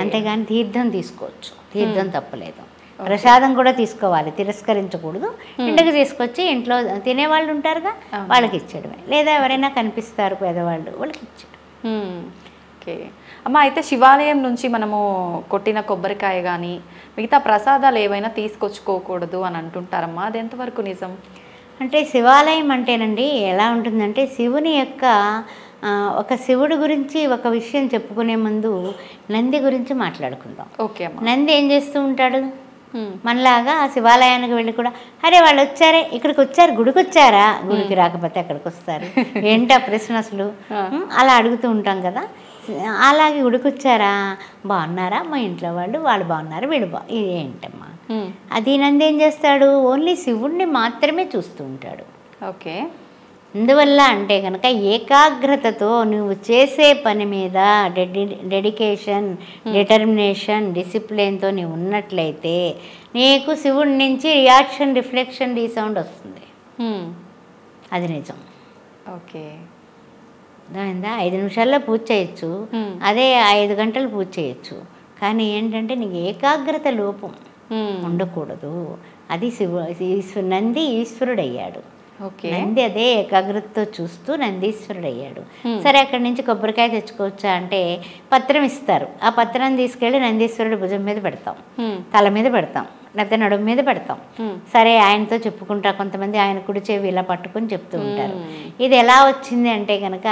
అంతేగాని తీర్థం తీసుకోవచ్చు, తీర్థం తప్పలేదు. ప్రసాదం కూడా తీసుకోవాలి, తిరస్కరించకూడదు. ఇంటికి తీసుకొచ్చి ఇంట్లో తినేవాళ్ళు ఉంటారుగా వాళ్ళకి ఇచ్చేయడమే, లేదా ఎవరైనా కనిపిస్తారు పేదవాళ్ళు వాళ్ళకి ఇచ్చేయడం. ఓకే అమ్మ, అయితే శివాలయం నుంచి మనము కొట్టిన కొబ్బరికాయ కానీ మిగతా ప్రసాదాలు ఏవైనా తీసుకొచ్చుకోకూడదు అని అంటుంటారమ్మా, అది ఎంతవరకు నిజం? అంటే శివాలయం అంటేనండి ఎలా ఉంటుందంటే శివుని యొక్క ఒక శివుడి గురించి ఒక విషయం చెప్పుకునే ముందు నంది గురించి మాట్లాడుకుందాం. ఓకే అమ్మ. నంది ఏం చేస్తూ ఉంటాడు? మనలాగా ఆ శివాలయానికి వెళ్ళి కూడా అరే వాళ్ళు వచ్చారే, ఇక్కడికి వచ్చారు, గుడికి వచ్చారా, గుడికి రాకపోతే ఎక్కడికి వస్తారు ఏంటి ఆ ప్రశ్న అసలు అలా అడుగుతూ ఉంటాం కదా. అలాగే గుడికి వచ్చారా, బాగున్నారా, మా ఇంట్లో వాళ్ళు బాగున్నారు, వీళ్ళు ఏంటమ్మా అది. నంది ఏం చేస్తాడు? ఓన్లీ శివుణ్ణి మాత్రమే చూస్తూ ఉంటాడు. ఓకే, ఎందువల్ల అంటే కనుక ఏకాగ్రతతో నువ్వు చేసే పని మీద డెడికేషన్, డిటర్మినేషన్, డిసిప్లిన్తో నువ్వు ఉన్నట్లయితే నీకు శివుడి నుంచి రియాక్షన్, రిఫ్లెక్షన్, రీసౌండ్ వస్తుంది. అది నిజం. ఓకే, అర్థమైందా? 5 నిమిషాల్లో పూజ చేయొచ్చు, అదే 5 గంటలు పూజ చేయొచ్చు. కానీ ఏంటంటే నీకు ఏకాగ్రత లోపం ఉండకూడదు. అది నంది ఈశ్వరుడయ్యాడు. నంది అదే ఏకాగ్రతతో చూస్తూ నందీశ్వరుడయ్యాడు. సరే అక్కడి నుంచి కొబ్బరికాయ తెచ్చుకోవచ్చా అంటే పత్రం ఇస్తారు. ఆ పత్రాన్ని తీసుకెళ్ళి నందీశ్వరుడి భుజం మీద పెడతాం, తల మీద పెడతాం, లేకపోతే నడుము మీద పెడతాం. సరే ఆయనతో చెప్పుకుంటా, కొంతమంది ఆయన కుడి చెవి ఇలా పట్టుకొని చెప్తూ ఉంటారు. ఇది ఎలా వచ్చింది అంటే కనుక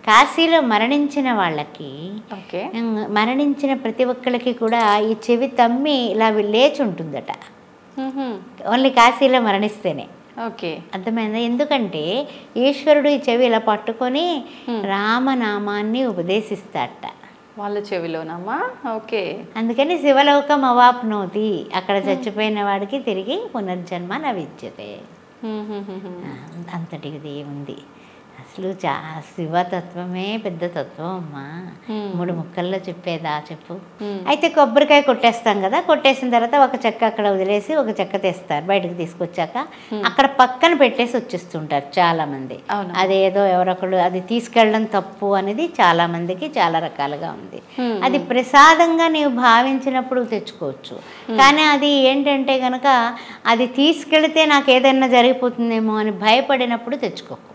కాశీలో మరణించిన వాళ్ళకి, మరణించిన ప్రతి ఒక్కరికి కూడా ఈ చెవి తమ్మి ఇలా లేచి ఉంటుందట, ఓన్లీ కాశీలో మరణిస్తేనే. ఓకే, అర్థమైందా? ఎందుకంటే ఈశ్వరుడు ఈ చెవి ఇలా పట్టుకొని రామనామాన్ని ఉపదేశిస్తాడట వాళ్ళ చెవిలోనమ్మా. ఓకే, అందుకని శివలోకం అవాప్నోతి, అక్కడ చచ్చిపోయిన వాడికి తిరిగి పునర్జన్మ నవిద్యతే. అంతటిది ఉంది. అసలు శివతత్వమే పెద్ద తత్వం అమ్మా. 3 ముక్కల్లో చెప్పేదా చెప్పు. అయితే కొబ్బరికాయ కొట్టేస్తాం కదా, కొట్టేసిన తర్వాత ఒక చెక్క అక్కడ వదిలేసి ఒక చెక్క తెస్తారు, బయటకు తీసుకొచ్చాక అక్కడ పక్కన పెట్టేసి వచ్చేస్తుంటారు చాలా మంది. అదేదో ఎవరొకళ్ళు అది తీసుకెళ్ళడం తప్పు అనేది చాలా మందికి చాలా రకాలుగా ఉంది. అది ప్రసాదంగా నీవు భావించినప్పుడు తెచ్చుకోవచ్చు, కానీ అది ఏంటంటే కనుక అది తీసుకెళితే నాకు ఏదైనా జరిగిపోతుందేమో అని భయపడినప్పుడు తెచ్చుకోకు.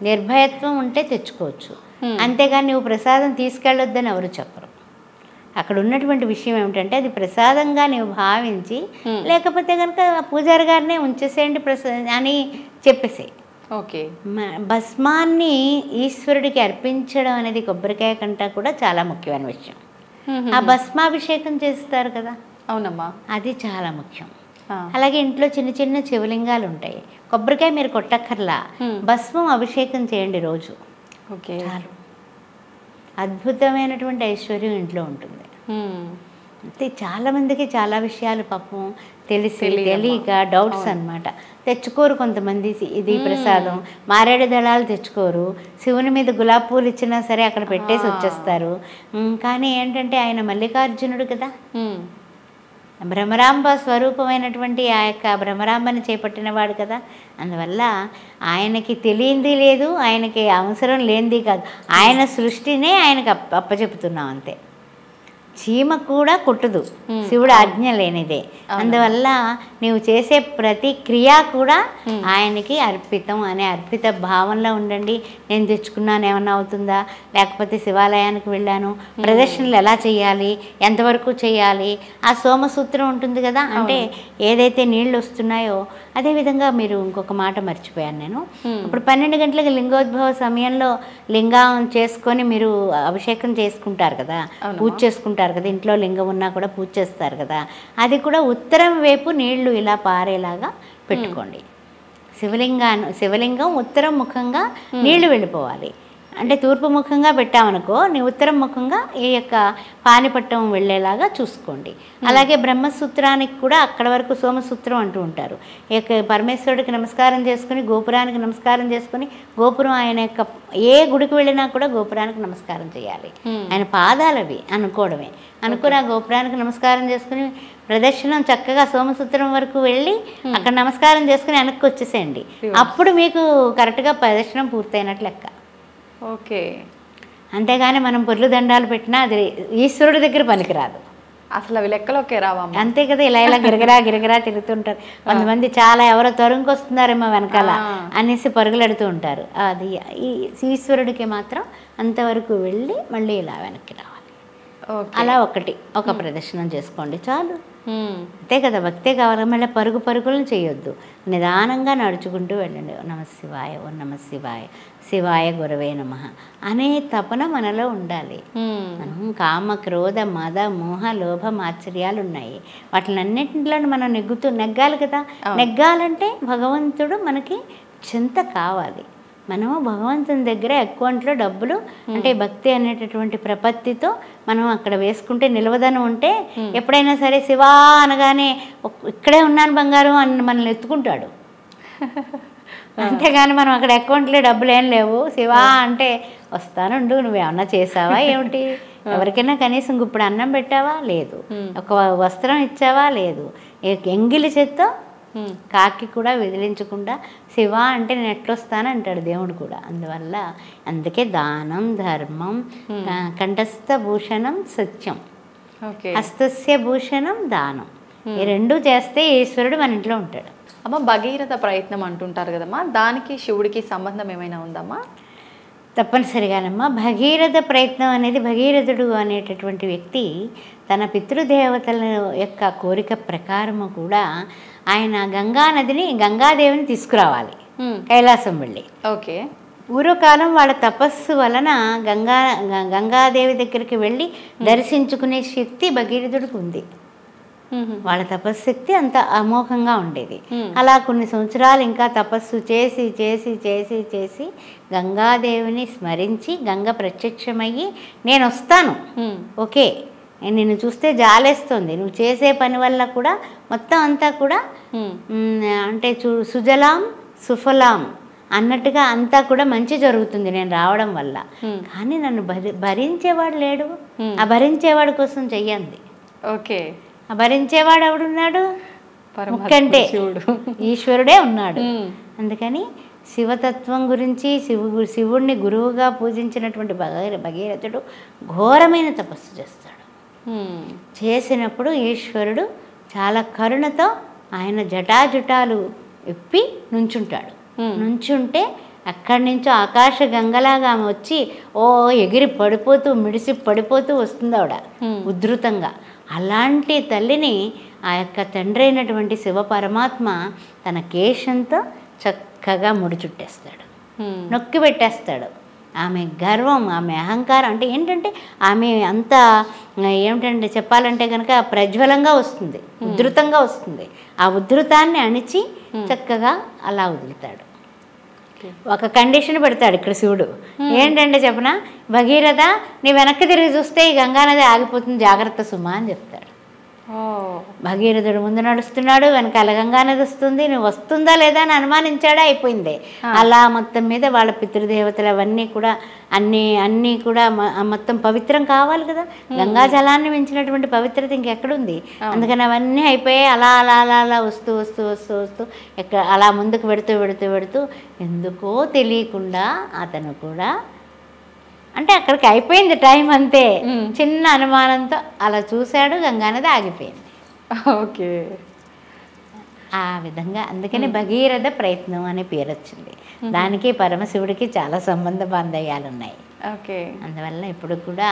నిర్భయత్వం ఉంటే తెచ్చుకోవచ్చు, అంతేగాని నువ్వు ప్రసాదం తీసుకెళ్ళొద్దని ఎవరు చెప్పరు. అక్కడ ఉన్నటువంటి విషయం ఏమిటంటే అది ప్రసాదంగా నువ్వు భావించి, లేకపోతే కనుక పూజారి గారినే ఉంచేసేయండి అని చెప్పేసేయి. ఓకే, భస్మాన్ని ఈశ్వరుడికి అర్పించడం అనేది కొబ్బరికాయ కంటే కూడా చాలా ముఖ్యమైన విషయం. ఆ భస్మాభిషేకం చేస్తారు కదా, అవునమ్మా, అది చాలా ముఖ్యం. అలాగే ఇంట్లో చిన్న చిన్న శివలింగాలు ఉంటాయి, కొబ్బరికాయ మీరు కొట్టక్కర్లా, భస్మం అభిషేకం చేయండి రోజు, చాలు. అద్భుతమైనటువంటి ఐశ్వర్యం ఇంట్లో ఉంటుంది. అయితే చాలామందికి చాలా విషయాలు పాపం తెలిసి తెలియక డౌట్స్ అన్నమాట. తెచ్చుకోరు కొంతమంది ఇది ప్రసాదం, మారేడు దళాలు తెచ్చుకోరు, శివుని మీద గులాబీ పూలు ఇచ్చినా సరే అక్కడ పెట్టేసి వచ్చేస్తారు. కానీ ఏంటంటే ఆయన మల్లికార్జునుడు కదా, భ్రమరాంబ స్వరూపమైనటువంటి ఆ యొక్క భ్రమరాంబని చేపట్టినవాడు కదా. అందువల్ల ఆయనకి తెలియంది లేదు, ఆయనకి అవసరం లేనిది కాదు, ఆయన సృష్టినే ఆయనకు అప్పచెపుతున్నాం అంతే. చీమ కూడా కుట్టదు శివుడు ఆజ్ఞ లేనిదే. అందువల్ల నీవు చేసే ప్రతి క్రియ కూడా ఆయనకి అర్పితం అనే అర్పిత భావంలో ఉండండి. నేను తెచ్చుకున్నాను ఏమన్నా అవుతుందా, లేకపోతే శివాలయానికి వెళ్ళాను, ప్రదర్శనలు ఎలా చేయాలి, ఎంతవరకు చేయాలి, ఆ సోమసూత్రం ఉంటుంది కదా, అంటే ఏదైతే నీళ్ళు వస్తున్నాయో. అదేవిధంగా మీరు ఇంకొక మాట మర్చిపోయాను నేను. ఇప్పుడు 12 గంటలకు లింగోద్భవ సమయంలో లింగం చేసుకొని మీరు అభిషేకం చేసుకుంటారు కదా, పూజ చేసుకుంటారు కదా, ఇంట్లో లింగం ఉన్నా కూడా పూజ చేస్తారు కదా, అది కూడా ఉత్తరం వైపు నీళ్లు ఇలా పారేలాగా పెట్టుకోండి. శివలింగం ఉత్తరం ముఖంగా నీళ్లు వెళ్ళిపోవాలి. అంటే తూర్పు ముఖంగా పెట్టామనుకో, నీ ఉత్తరం ముఖంగా ఈ యొక్క పానిపట్టం వెళ్ళేలాగా చూసుకోండి. అలాగే బ్రహ్మసూత్రానికి కూడా అక్కడ వరకు సోమసూత్రం అంటూ ఉంటారు. ఈ యొక్క పరమేశ్వరుడికి నమస్కారం చేసుకుని, గోపురానికి నమస్కారం చేసుకుని, గోపురం ఆయన యొక్క ఏ గుడికి వెళ్ళినా కూడా గోపురానికి నమస్కారం చేయాలి. ఆయన పాదాలవి అనుకోవడమే. అనుకుని ఆ గోపురానికి నమస్కారం చేసుకుని ప్రదర్శనం చక్కగా సోమసూత్రం వరకు వెళ్ళి అక్కడ నమస్కారం చేసుకుని వెనక్కి వచ్చేసేయండి. అప్పుడు మీకు కరెక్ట్గా ప్రదర్శనం పూర్తయినట్లు లెక్క. ఓకే. అంతేగాని మనం పొర్లు దండాలు పెట్టినా అది ఈశ్వరుడి దగ్గర పనికిరాదు. అసలు అవి లెక్కలోకే రావా? అంతే కదా, ఇలా ఇలా గిరగిరా తిరుగుతుంటారు. కొంతమంది చాలా ఎవరో తరుముకు వస్తున్నారేమో వెనకాల అనేసి పరుగులెడుతూ ఉంటారు. అది ఈశ్వరుడికి మాత్రం అంతవరకు వెళ్ళి మళ్ళీ ఇలా వెనక్కి రావాలి. అలా ఒక ప్రదర్శనం చేసుకోండి చాలు. అంతే కదా, భక్తే కావాలి. మళ్ళీ పరుగులను చేయొద్దు, నిదానంగా నడుచుకుంటూ వెళ్ళండి. నమ శివాయ, ఓ నమ శివాయ, శివాయ గురవే నమః అనే తపన మనలో ఉండాలి. మనం కామ, క్రోధ, మద, మోహ, లోభ, మాత్సర్యాలు ఉన్నాయి. వాటిలన్నింటిలో మనం నెగ్గాలి కదా. నెగ్గాలంటే భగవంతుడు మనకి చింత కావాలి. మనము భగవంతుని దగ్గర అకౌంట్లో డబ్బులు అంటే భక్తి అనేటటువంటి ప్రపత్తితో మనం అక్కడ వేసుకుంటే నిలవదనం ఉంటే ఎప్పుడైనా సరే శివా అనగానే ఇక్కడే ఉన్నాను బంగారం అని మనల్ని ఎత్తుకుంటాడు. అంతేగాని మనం అక్కడ అకౌంట్లో డబ్బులు ఏం లేవు, శివా అంటే వస్తానుండు, నువ్వేమన్నా చేసావా ఏమిటి, ఎవరికైనా కనీసం ఇప్పుడు అన్నం పెట్టావా లేదు, ఒక వస్త్రం ఇచ్చావా లేదు, ఎంగిలి చేత్తో కాకి కూడా విదిలించకుండా శివ అంటే నేను ఎట్లొస్తాను అంటాడు దేవుడు కూడా. అందుకే దానం, ధర్మం, కంఠస్థ భూషణం సత్యం, హస్తస్య భూషణం దానం, ఈ రెండు చేస్తే ఈశ్వరుడు మన ఇంట్లో ఉంటాడు. అమ్మ, భగీరథ ప్రయత్నం అంటుంటారు కదమ్మా, దానికి శివుడికి సంబంధం ఏమైనా ఉందమ్మా? తప్పనిసరిగానమ్మా. భగీరథ ప్రయత్నం అనేది, భగీరథుడు అనేటటువంటి వ్యక్తి తన పితృదేవతల యొక్క కోరిక ప్రకారము కూడా ఆయన గంగాదేవిని తీసుకురావాలి కైలాసం వెళ్ళి. ఓకే. పూర్వకాలం వాళ్ళ తపస్సు వలన గంగాదేవి దగ్గరికి వెళ్ళి దర్శించుకునే శక్తి భగీరథుడికి ఉంది. వాళ్ళ తపస్శక్తి అంత అమోఘంగా ఉండేది. అలా కొన్ని సంవత్సరాలు ఇంకా తపస్సు చేసి చేసి చేసి చేసి గంగాదేవిని స్మరించి గంగ ప్రత్యక్షమయ్యి నేను వస్తాను, ఓకే, నిన్ను చూస్తే జాలేస్తుంది, నువ్వు చేసే పని వల్ల కూడా మొత్తం అంతా కూడా అంటే సుజలాం సుఫలాం అన్నట్టుగా అంతా కూడా మంచి జరుగుతుంది నేను రావడం వల్ల. కానీ నన్ను భరించేవాడు లేడు, ఆ భరించేవాడి కోసం చెయ్యండి. ఓకే. ఆ భరించేవాడు ఎవడున్నాడు? ముక్కంటే ఈశ్వరుడే ఉన్నాడు. అందుకని శివతత్వం గురించి శివుడిని గురువుగా పూజించినటువంటి భగీరథుడు ఘోరమైన తపస్సు చేస్తాడు. చేసినప్పుడు ఈశ్వరుడు చాలా కరుణతో ఆయన జటాజుటాలు ఇప్పి నుంచుంటాడు. నుంచుంటే అక్కడి నుంచో ఆకాశ గంగలాగా ఆమె వచ్చి ఎగిరి పడిపోతూ మిడిసి పడిపోతూ వస్తుంది ఆవిడ ఉధృతంగా. అలాంటి తల్లిని ఆ యొక్క తండ్రి అయినటువంటి శివ పరమాత్మ తన కేశంతో చక్కగా ముడిచుట్టేస్తాడు, నొక్కి పెట్టేస్తాడు. ఆమె గర్వం, ఆమె అహంకారం అంటే ఏంటంటే ఆమె అంత ఏమిటంటే చెప్పాలంటే కనుక ప్రజ్వలంగా వస్తుంది, ఉధృతంగా వస్తుంది. ఆ ఉధృతాన్ని అణిచి చక్కగా అలా వదులుతాడు. ఒక కండిషన్ పెడతాడు ఇక్కడ శివుడు. ఏంటంటే చెప్పనా, భగీరథ నీ వెనక్కి తిరిగి చూస్తే ఈ గంగానది ఆగిపోతుంది, జాగ్రత్త సుమా అని చెప్తాడు. భగీరథుడు ముందు నడుస్తున్నాడు, వెనకాల గంగా నది వస్తుంది, నువ్వు వస్తుందా లేదా అని అనుమానించాడా, అయిపోయింది. అలా మొత్తం మీద వాళ్ళ పితృదేవతలు అవన్నీ కూడా అన్నీ కూడా మొత్తం పవిత్రం కావాలి కదా. గంగా జలాన్ని మించినటువంటి పవిత్రత ఇంకెక్కడుంది. అందుకని అవన్నీ అయిపోయాయి. అలా అలా అలా అలా వస్తూ వస్తూ వస్తూ వస్తూ అలా ముందుకు పెడుతూ ఎందుకో తెలియకుండా అతను కూడా అంటే అక్కడికి అయిపోయింది టైం అంతే. చిన్న అనుమానంతో అలా చూశాడు, గంగానది ఆగిపోయింది. ఓకే, ఆ విధంగా అందుకని భగీరథ ప్రయత్నం అనే పేరు వచ్చింది. దానికి పరమశివుడికి చాలా సంబంధ బాంధవ్యాలు ఉన్నాయి. ఓకే, అందువల్ల ఇప్పుడు కూడా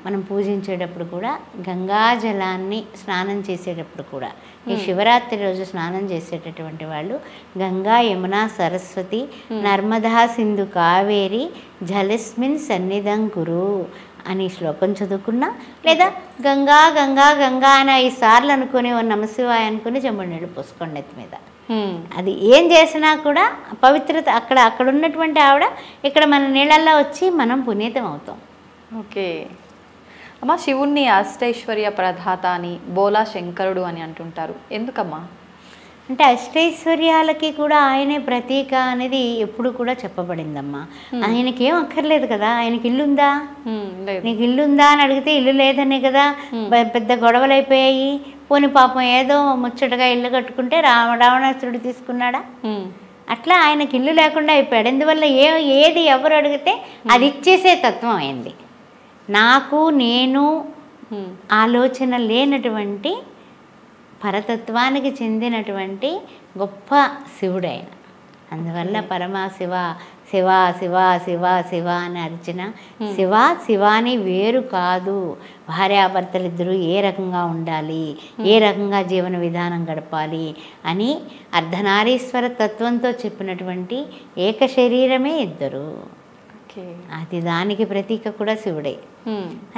మనం పూజించేటప్పుడు కూడా గంగా జలాన్ని స్నానం చేసేటప్పుడు కూడా ఈ శివరాత్రి రోజు స్నానం చేసేటటువంటి వాళ్ళు గంగా, యమున, సరస్వతి, నర్మదా, సింధు, కావేరి జలస్మిన్ సన్నిధం కురు అని శ్లోకం చదువుకున్నా, లేదా గంగా గంగా గంగా అని 5 సార్లు అనుకుని నమశివాయ అనుకుని చెంబుడు నీళ్ళు పోసుకోండి ఎత్తి మీద. అది ఏం చేసినా కూడా పవిత్రత అక్కడ ఉన్నటువంటి ఆవిడ ఇక్కడ మన నీళ్ళల్లో వచ్చి మనం పునీతం అవుతాం. ఓకే అమ్మ, శివుణ్ణి అష్టైశ్వర్య ప్రదాత అని, బోలా శంకరుడు అని అంటుంటారు, ఎందుకమ్మా? అంటే అష్టైశ్వర్యాలకి కూడా ఆయనే ప్రతీక అనేది ఎప్పుడు కూడా చెప్పబడిందమ్మా. ఆయనకి ఏం అక్కర్లేదు కదా. ఆయనకి ఇల్లుందా, నీకు ఇల్లుందా అని అడిగితే ఇల్లు లేదనే కదా పెద్ద గొడవలు అయిపోయాయి. పోని పాపం ఏదో ముచ్చటగా ఇల్లు కట్టుకుంటే రావణాసురుడు తీసుకున్నాడా? అట్లా ఆయనకి ఇల్లు లేకుండా అయిపోయాడు. ఎందువల్ల ఏది ఎవరు అడిగితే అది ఇచ్చేసే తత్వం అయింది. నాకు నేను ఆలోచన లేనటువంటి పరతత్వానికి చెందినటువంటి గొప్ప శివుడైన. అందువల్ల పరమశివ శివ శివ శివ శివ అని అర్చన. శివాని వేరు కాదు. భార్యాభర్తలిద్దరూ ఏ రకంగా ఉండాలి, ఏ రకంగా జీవన విధానం గడపాలి అని అర్ధనారీశ్వర తత్వంతో చెప్పినటువంటి ఏక శరీరమే ఇద్దరు. అది దానికి ప్రతీక కూడా శివుడే.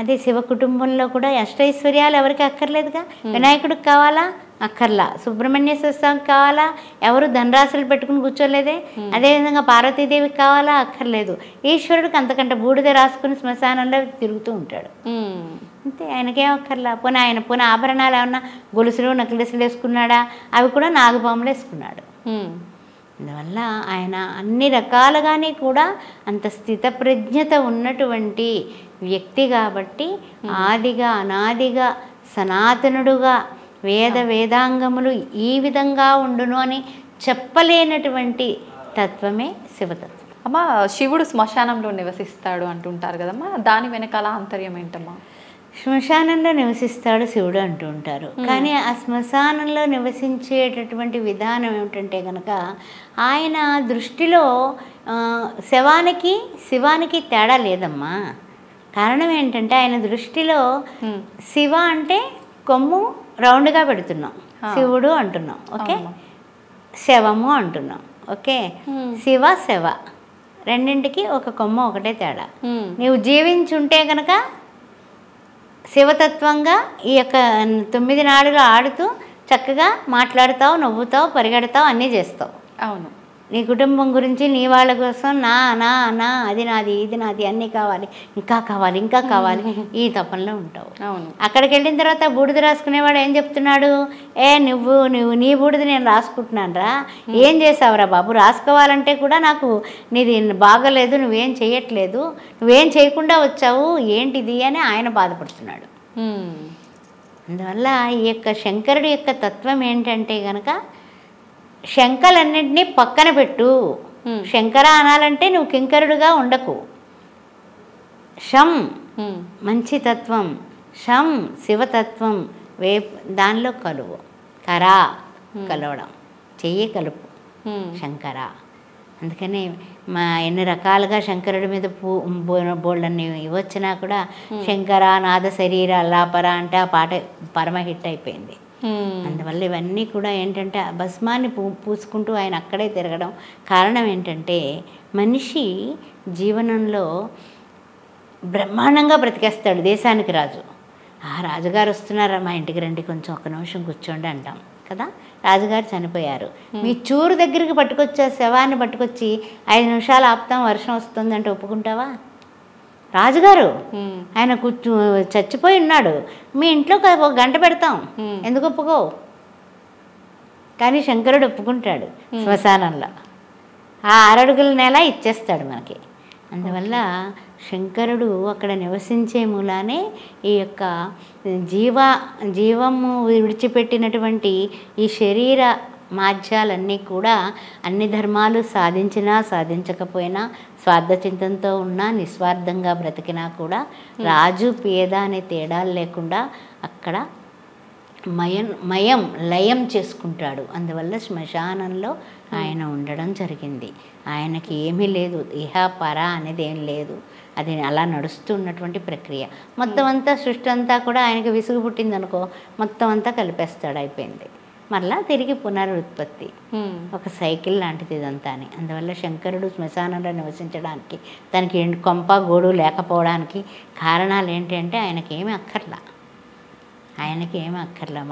అదే శివ కుటుంబంలో కూడా అష్టైశ్వర్యాలు ఎవరికి అక్కర్లేదుగా. వినాయకుడికి కావాలా? అక్కర్లా. సుబ్రహ్మణ్యేశ్వర స్వామికి కావాలా? ఎవరు ధనరాశులు పెట్టుకుని కూర్చోలేదే. అదేవిధంగా పార్వతీదేవికి కావాలా? అక్కర్లేదు. ఈశ్వరుడికి అంతకంటే బూడిద రాసుకుని శ్మశానంలో తిరుగుతూ ఉంటాడు అంతే. ఆయనకేం అక్కర్లా. పోనీ ఆభరణాలు ఏమన్నా గొలుసులు నక్లెస్లు వేసుకున్నాడా? అవి కూడా నాగపాములు వేసుకున్నాడు. అందువల్ల ఆయన అన్ని రకాలుగానే కూడా అంత స్థితప్రజ్ఞత ఉన్నటువంటి వ్యక్తి కాబట్టి ఆదిగా అనాదిగా సనాతనుడుగా వేదాంగములు ఈ విధంగా ఉండును అని చెప్పలేనటువంటి తత్వమే శివతత్వం. అమ్మ, శివుడు శ్మశానంలో నివసిస్తాడు అంటుంటారు కదమ్మా, దాని వెనకాల ఆంతర్యం ఏంటమ్మా? శ్మశానంలో నివసిస్తాడు శివుడు అంటూ ఉంటారు. కానీ ఆ శ్మశానంలో నివసించేటటువంటి విధానం ఏమిటంటే కనుక ఆయన దృష్టిలో శివానికి తేడా లేదమ్మా. కారణం ఏంటంటే ఆయన దృష్టిలో శివ అంటే కొమ్ము రౌండ్గా పెడుతున్నాం, శివుడు అంటున్నాం. ఓకే, శవము అంటున్నాం. ఓకే, శివ రెండింటికి ఒక కొమ్మ ఒకటే తేడా. నీవు జీవించుంటే కనుక శివతత్వంగా ఈ యొక్క 9 నాడులు ఆడుతూ చక్కగా మాట్లాడతావు, నవ్వుతావు, పరిగెడతావు, అన్నీ చేస్తావు. అవును. నీ కుటుంబం గురించి, నీ వాళ్ళ కోసం నా నా నా అది నాది ఇది నాది అన్నీ కావాలి, ఇంకా కావాలి ఇంకా కావాలి, ఈ తపనలో ఉంటావు. అవును. అక్కడికి వెళ్ళిన తర్వాత బూడిద రాసుకునేవాడు ఏం చెప్తున్నాడు? నువ్వు నీ బూడిద నేను రాసుకుంటున్నాను రా, ఏం చేసావురా బాబు? రాసుకోవాలంటే కూడా నాకు నీది బాగలేదు, నువ్వేం చేయట్లేదు, నువ్వేం చేయకుండా వచ్చావు, ఏంటిది అని ఆయన బాధపడుతున్నాడు. అందువల్ల ఈ యొక్క శంకరుడి యొక్క తత్వం ఏంటంటే కనుక శంకలన్నింటినీ పక్కన పెట్టు. శంకర అనాలంటే నువ్వు కింకరుడుగా ఉండకు. శం మంచి తత్వం, శం శివతత్వం దానిలో కలువు. కరా కలవడం, చెయ్యి కలుపు శంకర. అందుకని ఎన్ని రకాలుగా శంకరుడి మీద బోళ్ళని ఇవ్వచ్చినా కూడా శంకర నాద శరీర అల్లాపర అంటే ఆ పాట పరమ హిట్ అయిపోయింది. అందువల్ల ఇవన్నీ కూడా ఏంటంటే భస్మాన్ని పూసుకుంటూ ఆయన అక్కడే తిరగడం కారణం ఏంటంటే మనిషి జీవనంలో బ్రహ్మాండంగా బ్రతికేస్తాడు. దేశానికి రాజు, రాజుగారు వస్తున్నారా మా ఇంటికి రండి, కొంచెం 1 నిమిషం కూర్చోండి అంటాం కదా. రాజుగారు చనిపోయారు, మీ చూరు దగ్గరికి పట్టుకొచ్చి శవాన్ని పట్టుకొచ్చి 5 నిమిషాలు ఆపుతాం వర్షం వస్తుందంటే ఒప్పుకుంటావా? రాజుగారు ఆయన చచ్చిపోయి ఉన్నాడు, మీ ఇంట్లో ఒక గంట పెడతాం, ఎందుకు ఒప్పుకోవు? కానీ శంకరుడు ఒప్పుకుంటాడు. శ్మశానంలో ఆ 6 అడుగుల నేల ఇచ్చేస్తాడు మనకి. అందువల్ల శంకరుడు అక్కడ నివసించే మూలానే ఈ యొక్క జీవము విడిచిపెట్టినటువంటి ఈ శరీర మాధ్యాలన్నీ కూడా అన్ని ధర్మాలు సాధించినా సాధించకపోయినా, స్వార్థచింతంతో ఉన్నా నిస్వార్థంగా బ్రతికినా కూడా రాజు పేద అనే తేడాలు లేకుండా అక్కడ లయం చేసుకుంటాడు. అందువల్ల శ్మశానంలో ఆయన ఉండడం జరిగింది. ఆయనకి ఏమీ లేదు, ఇహ పర అనేది ఏం లేదు. అది అలా నడుస్తున్నటువంటి ప్రక్రియ. మొత్తం అంతా సృష్టి అంతా కూడా ఆయనకి విసుగు పుట్టింది అనుకో, మొత్తం అంతా కలిపేస్తాడు, అయిపోయింది. మళ్ళా తిరిగి పునరుత్పత్తి, ఒక సైకిల్ లాంటిది ఇదంతా అని. అందువల్ల శంకరుడు శ్మశానంలో నివసించడానికి, దానికి కొంప గోడు లేకపోవడానికి కారణాలు ఏంటి అంటే ఆయనకి ఏమీ అక్కర్లా,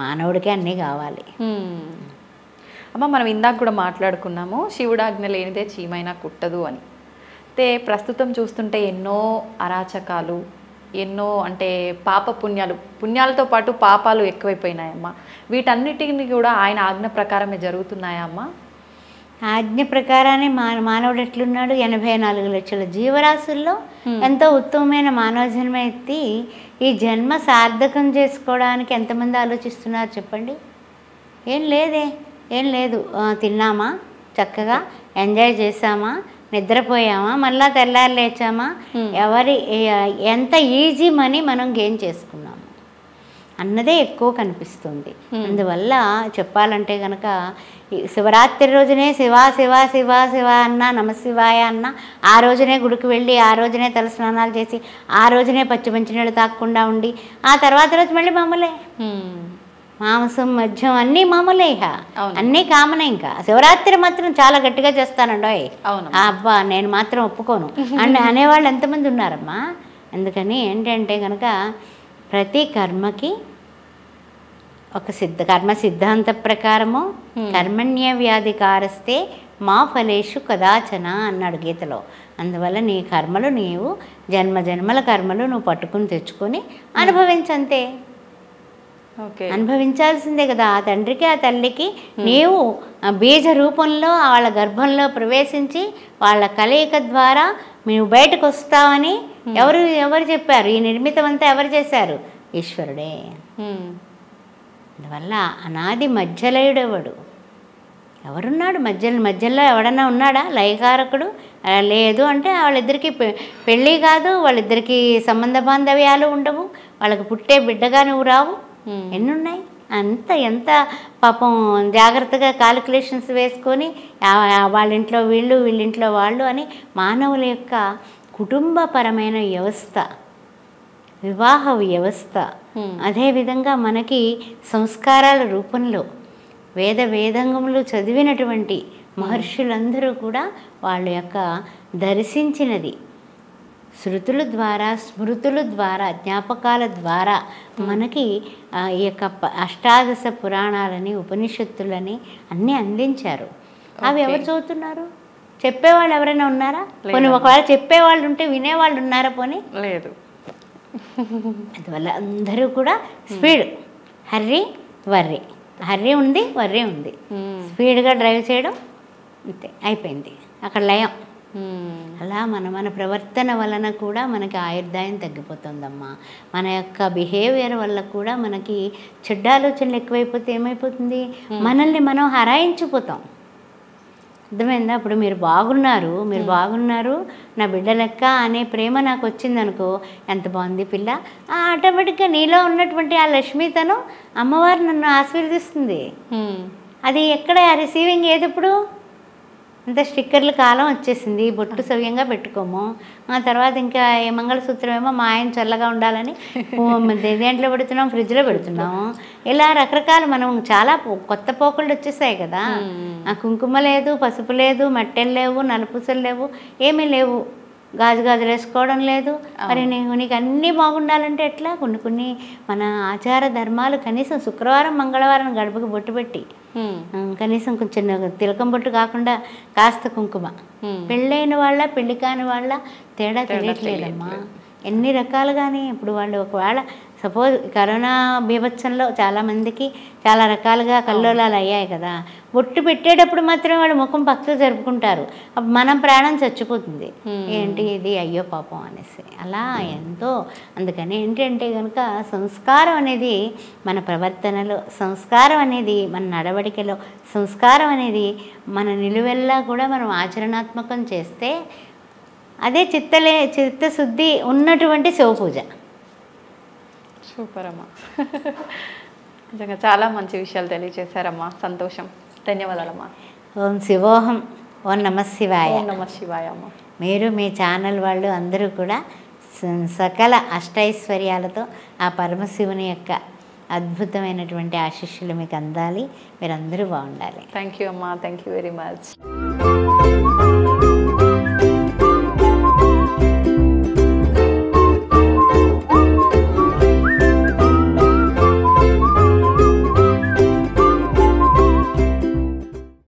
మానవుడికే అన్నీ కావాలి. అమ్మ, మనం ఇందాక కూడా మాట్లాడుకున్నాము శివుడాజ్ఞ లేనిదే చీమైనా కుట్టదు అని. అయితే ప్రస్తుతం చూస్తుంటే ఎన్నో అరాచకాలు, ఎన్నో అంటే పుణ్యాలతో పాటు పాపాలు ఎక్కువైపోయినాయమ్మా. వీటన్నిటిని కూడా ఆయన ఆజ్ఞ ప్రకారమే జరుగుతున్నాయా అమ్మా? ఆజ్ఞ ప్రకారాన్ని మానవుడు ఎట్లున్నాడు? 84 లక్షల జీవరాశుల్లో ఎంతో ఉత్తమమైన మానవ జన్మ ఎత్తి ఈ జన్మ సార్థకం చేసుకోవడానికి ఎంతమంది ఆలోచిస్తున్నారు చెప్పండి? ఏం లేదు. తిన్నామా, చక్కగా ఎంజాయ్ చేసామా, నిద్రపోయామా, మళ్ళా తెల్లారి లేచామా, ఎంత ఈజీ మనీ మనం గెయిన్ చేసుకున్నాము అన్నదే ఎక్కువ కనిపిస్తుంది. అందువల్ల చెప్పాలంటే కనుక శివరాత్రి రోజునే శివ శివ శివ శివ అన్న, నమశివాయ అన్న, ఆ రోజునే గుడికి వెళ్ళి, ఆ రోజునే తల స్నానాలు చేసి, ఆ రోజునే పచ్చి మంచినీళ్ళు తాగకుండా ఉండి, ఆ తర్వాత రోజు మళ్ళీ మామూలే, మాంసం మద్యం అన్నీ మామూలే, ఇక అన్నీ కామనే. ఇంకా శివరాత్రి మాత్రం చాలా గట్టిగా చేస్తానండో, అబ్బా నేను మాత్రం ఒప్పుకోను అనేవాళ్ళు ఎంతమంది ఉన్నారమ్మా. అందుకని ఏంటంటే కనుక ప్రతి కర్మకి ఒక కర్మ సిద్ధాంత ప్రకారము కర్మణ్య వ్యాధికారస్తే మా ఫలేషు కదాచన అన్నాడు గీతలో. అందువల్ల నీ కర్మలు నీవు జన్మల కర్మలు నువ్వు పట్టుకుని తెచ్చుకొని అనుభవించంతే. అనుభవించాల్సిందే కదా. ఆ తండ్రికి ఆ తల్లికి నీవు బీజ రూపంలో వాళ్ళ గర్భంలో ప్రవేశించి వాళ్ళ కలయిక ద్వారా నువ్వు బయటకు వస్తావని ఎవరు చెప్పారు? ఈ నిర్మితం అంతా ఎవరు చేశారు? ఈశ్వరుడే. అందువల్ల అనాది మధ్యలయుడెవడు? ఎవరున్నాడు మధ్యలో? ఎవడన్నా ఉన్నాడా లయకారకుడు? లేదు. అంటే వాళ్ళిద్దరికీ పెళ్ళి కాదు, వాళ్ళిద్దరికీ సంబంధ బాంధవ్యాలు ఉండవు, వాళ్ళకి పుట్టే బిడ్డగా నువ్వు రావు. ఎన్నున్నాయి? ఎంత పాపం జాగ్రత్తగా కాలిక్యులేషన్స్ వేసుకొని వాళ్ళింట్లో వీళ్ళు, వీళ్ళింట్లో వాళ్ళు అని మానవుల యొక్క కుటుంబపరమైన వ్యవస్థ, వివాహ వ్యవస్థ, అదేవిధంగా మనకి సంస్కారాల రూపంలో వేదములు చదివినటువంటి మహర్షులందరూ కూడా వాళ్ళ యొక్క దర్శించినది శృతుల ద్వారా, స్మృతుల ద్వారా, జ్ఞాపకాల ద్వారా మనకి ఈ యొక్క అష్టాదశ పురాణాలని, ఉపనిషత్తులని అన్నీ అందించారు. అవి ఎవరు చదువుతున్నారు? చెప్పేవాళ్ళు ఎవరైనా ఉన్నారా? పోనీ ఒకవేళ చెప్పేవాళ్ళు ఉంటే వినేవాళ్ళు ఉన్నారా? పోనీ లేదు. అందువల్ల అందరూ కూడా స్పీడ్, హర్రీ ఉంది, వర్రీ ఉంది. స్పీడ్గా డ్రైవ్ చేయడం, అంతే, అయిపోయింది అక్కడ లయం. అలా మన ప్రవర్తన వలన కూడా మనకి ఆయుర్దాయం తగ్గిపోతుందమ్మా. మన యొక్క బిహేవియర్ వల్ల కూడా మనకి చెడ్డ ఆలోచనలు ఎక్కువైపోతే ఏమైపోతుంది? మనల్ని మనం హరాయించిపోతాం. అర్థమైందా? ఇప్పుడు మీరు బాగున్నారు, నా బిడ్డ లెక్క అనే ప్రేమ నాకు వచ్చిందనుకో, ఎంత బాగుంది పిల్ల, ఆటోమేటిక్గా నీలో ఉన్నటువంటి ఆ లక్ష్మీతనం అమ్మవారు నన్ను ఆశీర్వదిస్తుంది. అది ఎక్కడ రిసీవింగ్ ఏది? ఇప్పుడు అంత స్టిక్కర్ల కాలం వచ్చేసింది. బొట్టు సవ్యంగా పెట్టుకోము, ఆ తర్వాత ఇంకా మంగళసూత్రం ఏమో మా ఆయన చల్లగా ఉండాలని దేంట్లో పెడుతున్నాం, ఫ్రిడ్జ్లో పెడుతున్నాము. ఇలా రకరకాల మనం చాలా కొత్త పోకళ్ళు వచ్చేసాయి కదా. ఆ కుంకుమ లేదు, పసుపు లేదు, మట్టెలు లేవు, నలుపూసలు లేవు, ఏమీ లేవు, గాజులు వేసుకోవడం లేదు. మరి నీకు అన్నీ బాగుండాలంటే ఎట్లా? కొన్ని మన ఆచార ధర్మాలు కనీసం శుక్రవారం మంగళవారం గడపకు బొట్టు పెట్టి, కనీసం కొంచెం తిలకం బొట్టు కాకుండా కాస్త కుంకుమ, పెళ్ళైన వాళ్ళ పెళ్ళి కాని వాళ్ళ తేడా తెలియట్లేదమ్మా. ఎన్ని రకాలుగానే ఇప్పుడు వాళ్ళు ఒకవేళ సపోజ్ కరోనా బీభత్సంలో చాలామందికి చాలా రకాలుగా కల్లోలాలు అయ్యాయి కదా, బొట్టు పెట్టేటప్పుడు మాత్రమే వాళ్ళు ముఖం పక్కకు జరుపుకుంటారు, అప్పుడు మనం ప్రాణం చచ్చిపోతుంది. ఏంటి ఇది అయ్యో పాపం అనేసి అలా ఎంతో. అందుకని ఏంటంటే కనుక సంస్కారం అనేది మన ప్రవర్తనలో, సంస్కారం అనేది మన నడవడికలో, సంస్కారం అనేది మన నిలువెల్లా కూడా మనం ఆచరణాత్మకం చేస్తే అదే చిత్తశుద్ధి ఉన్నటువంటి శివపూజ. సూపర్ అమ్మా. నిజంగా చాలా మంచి విషయాలు తెలియజేశారమ్మా. సంతోషం. ధన్యవాదాలమ్మా. ఓం శివోహం. ఓం నమ శివాయ. ఓం నమ శివాయ అమ్మా. మీరు మీ ఛానల్ వాళ్ళు అందరూ కూడా సకల అష్టైశ్వర్యాలతో ఆ పరమశివుని యొక్క అద్భుతమైనటువంటి ఆశీస్సులు మీకు అందాలి. మీరందరూ బాగుండాలి. థ్యాంక్ యూ అమ్మా. Thank you very much.